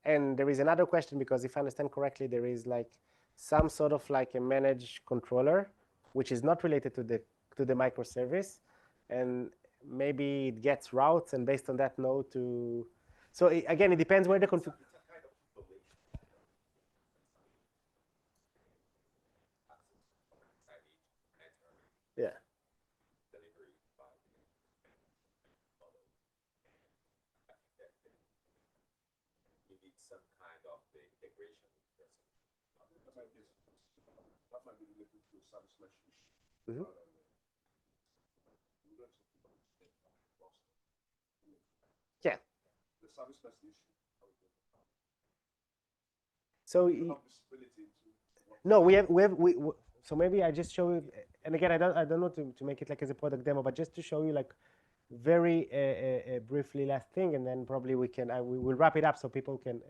And there is another question, because if I understand correctly, there is like some sort of like a managed controller, which is not related to the microservice, and maybe it gets routes, and based on that node to. So again, it depends where the config. Yeah. Mm-hmm. Yeah. So no, we have so maybe I just show you, and again, I don't know to make it like as a product demo, but just to show you like very briefly last thing, and then probably we will wrap it up so people can.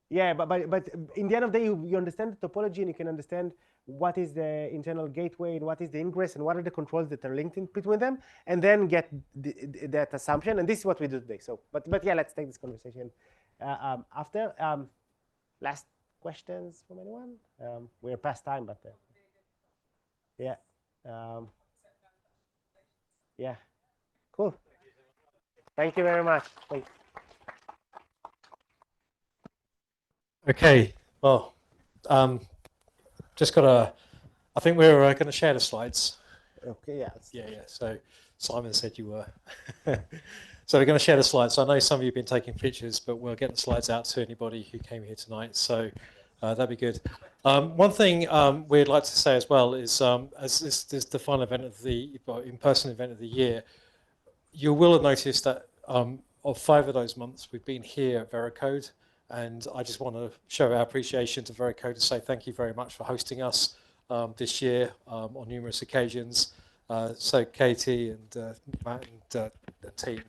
Yeah, but in the end of the day, you understand the topology, and you can understand what is the internal gateway and what is the ingress and what are the controls that are linked in between them, and then get that assumption. And this is what we do today. So, but yeah, let's take this conversation after. Last questions from anyone? We're past time, but yeah, yeah, cool. Thank you very much. Thanks. Okay, well, just I think we're going to share the slides. Okay, yeah. Yeah. So Simon said you were. So we're going to share the slides. I know some of you have been taking pictures, but we'll get the slides out to anybody who came here tonight. So that'd be good. One thing we'd like to say as well is, as this is the final event of the in-person event of the year, you will have noticed that of 5 of those months, we've been here at Veracode. And I just want to show our appreciation to Veracode and say thank you very much for hosting us this year on numerous occasions. So Katie and Matt and the team,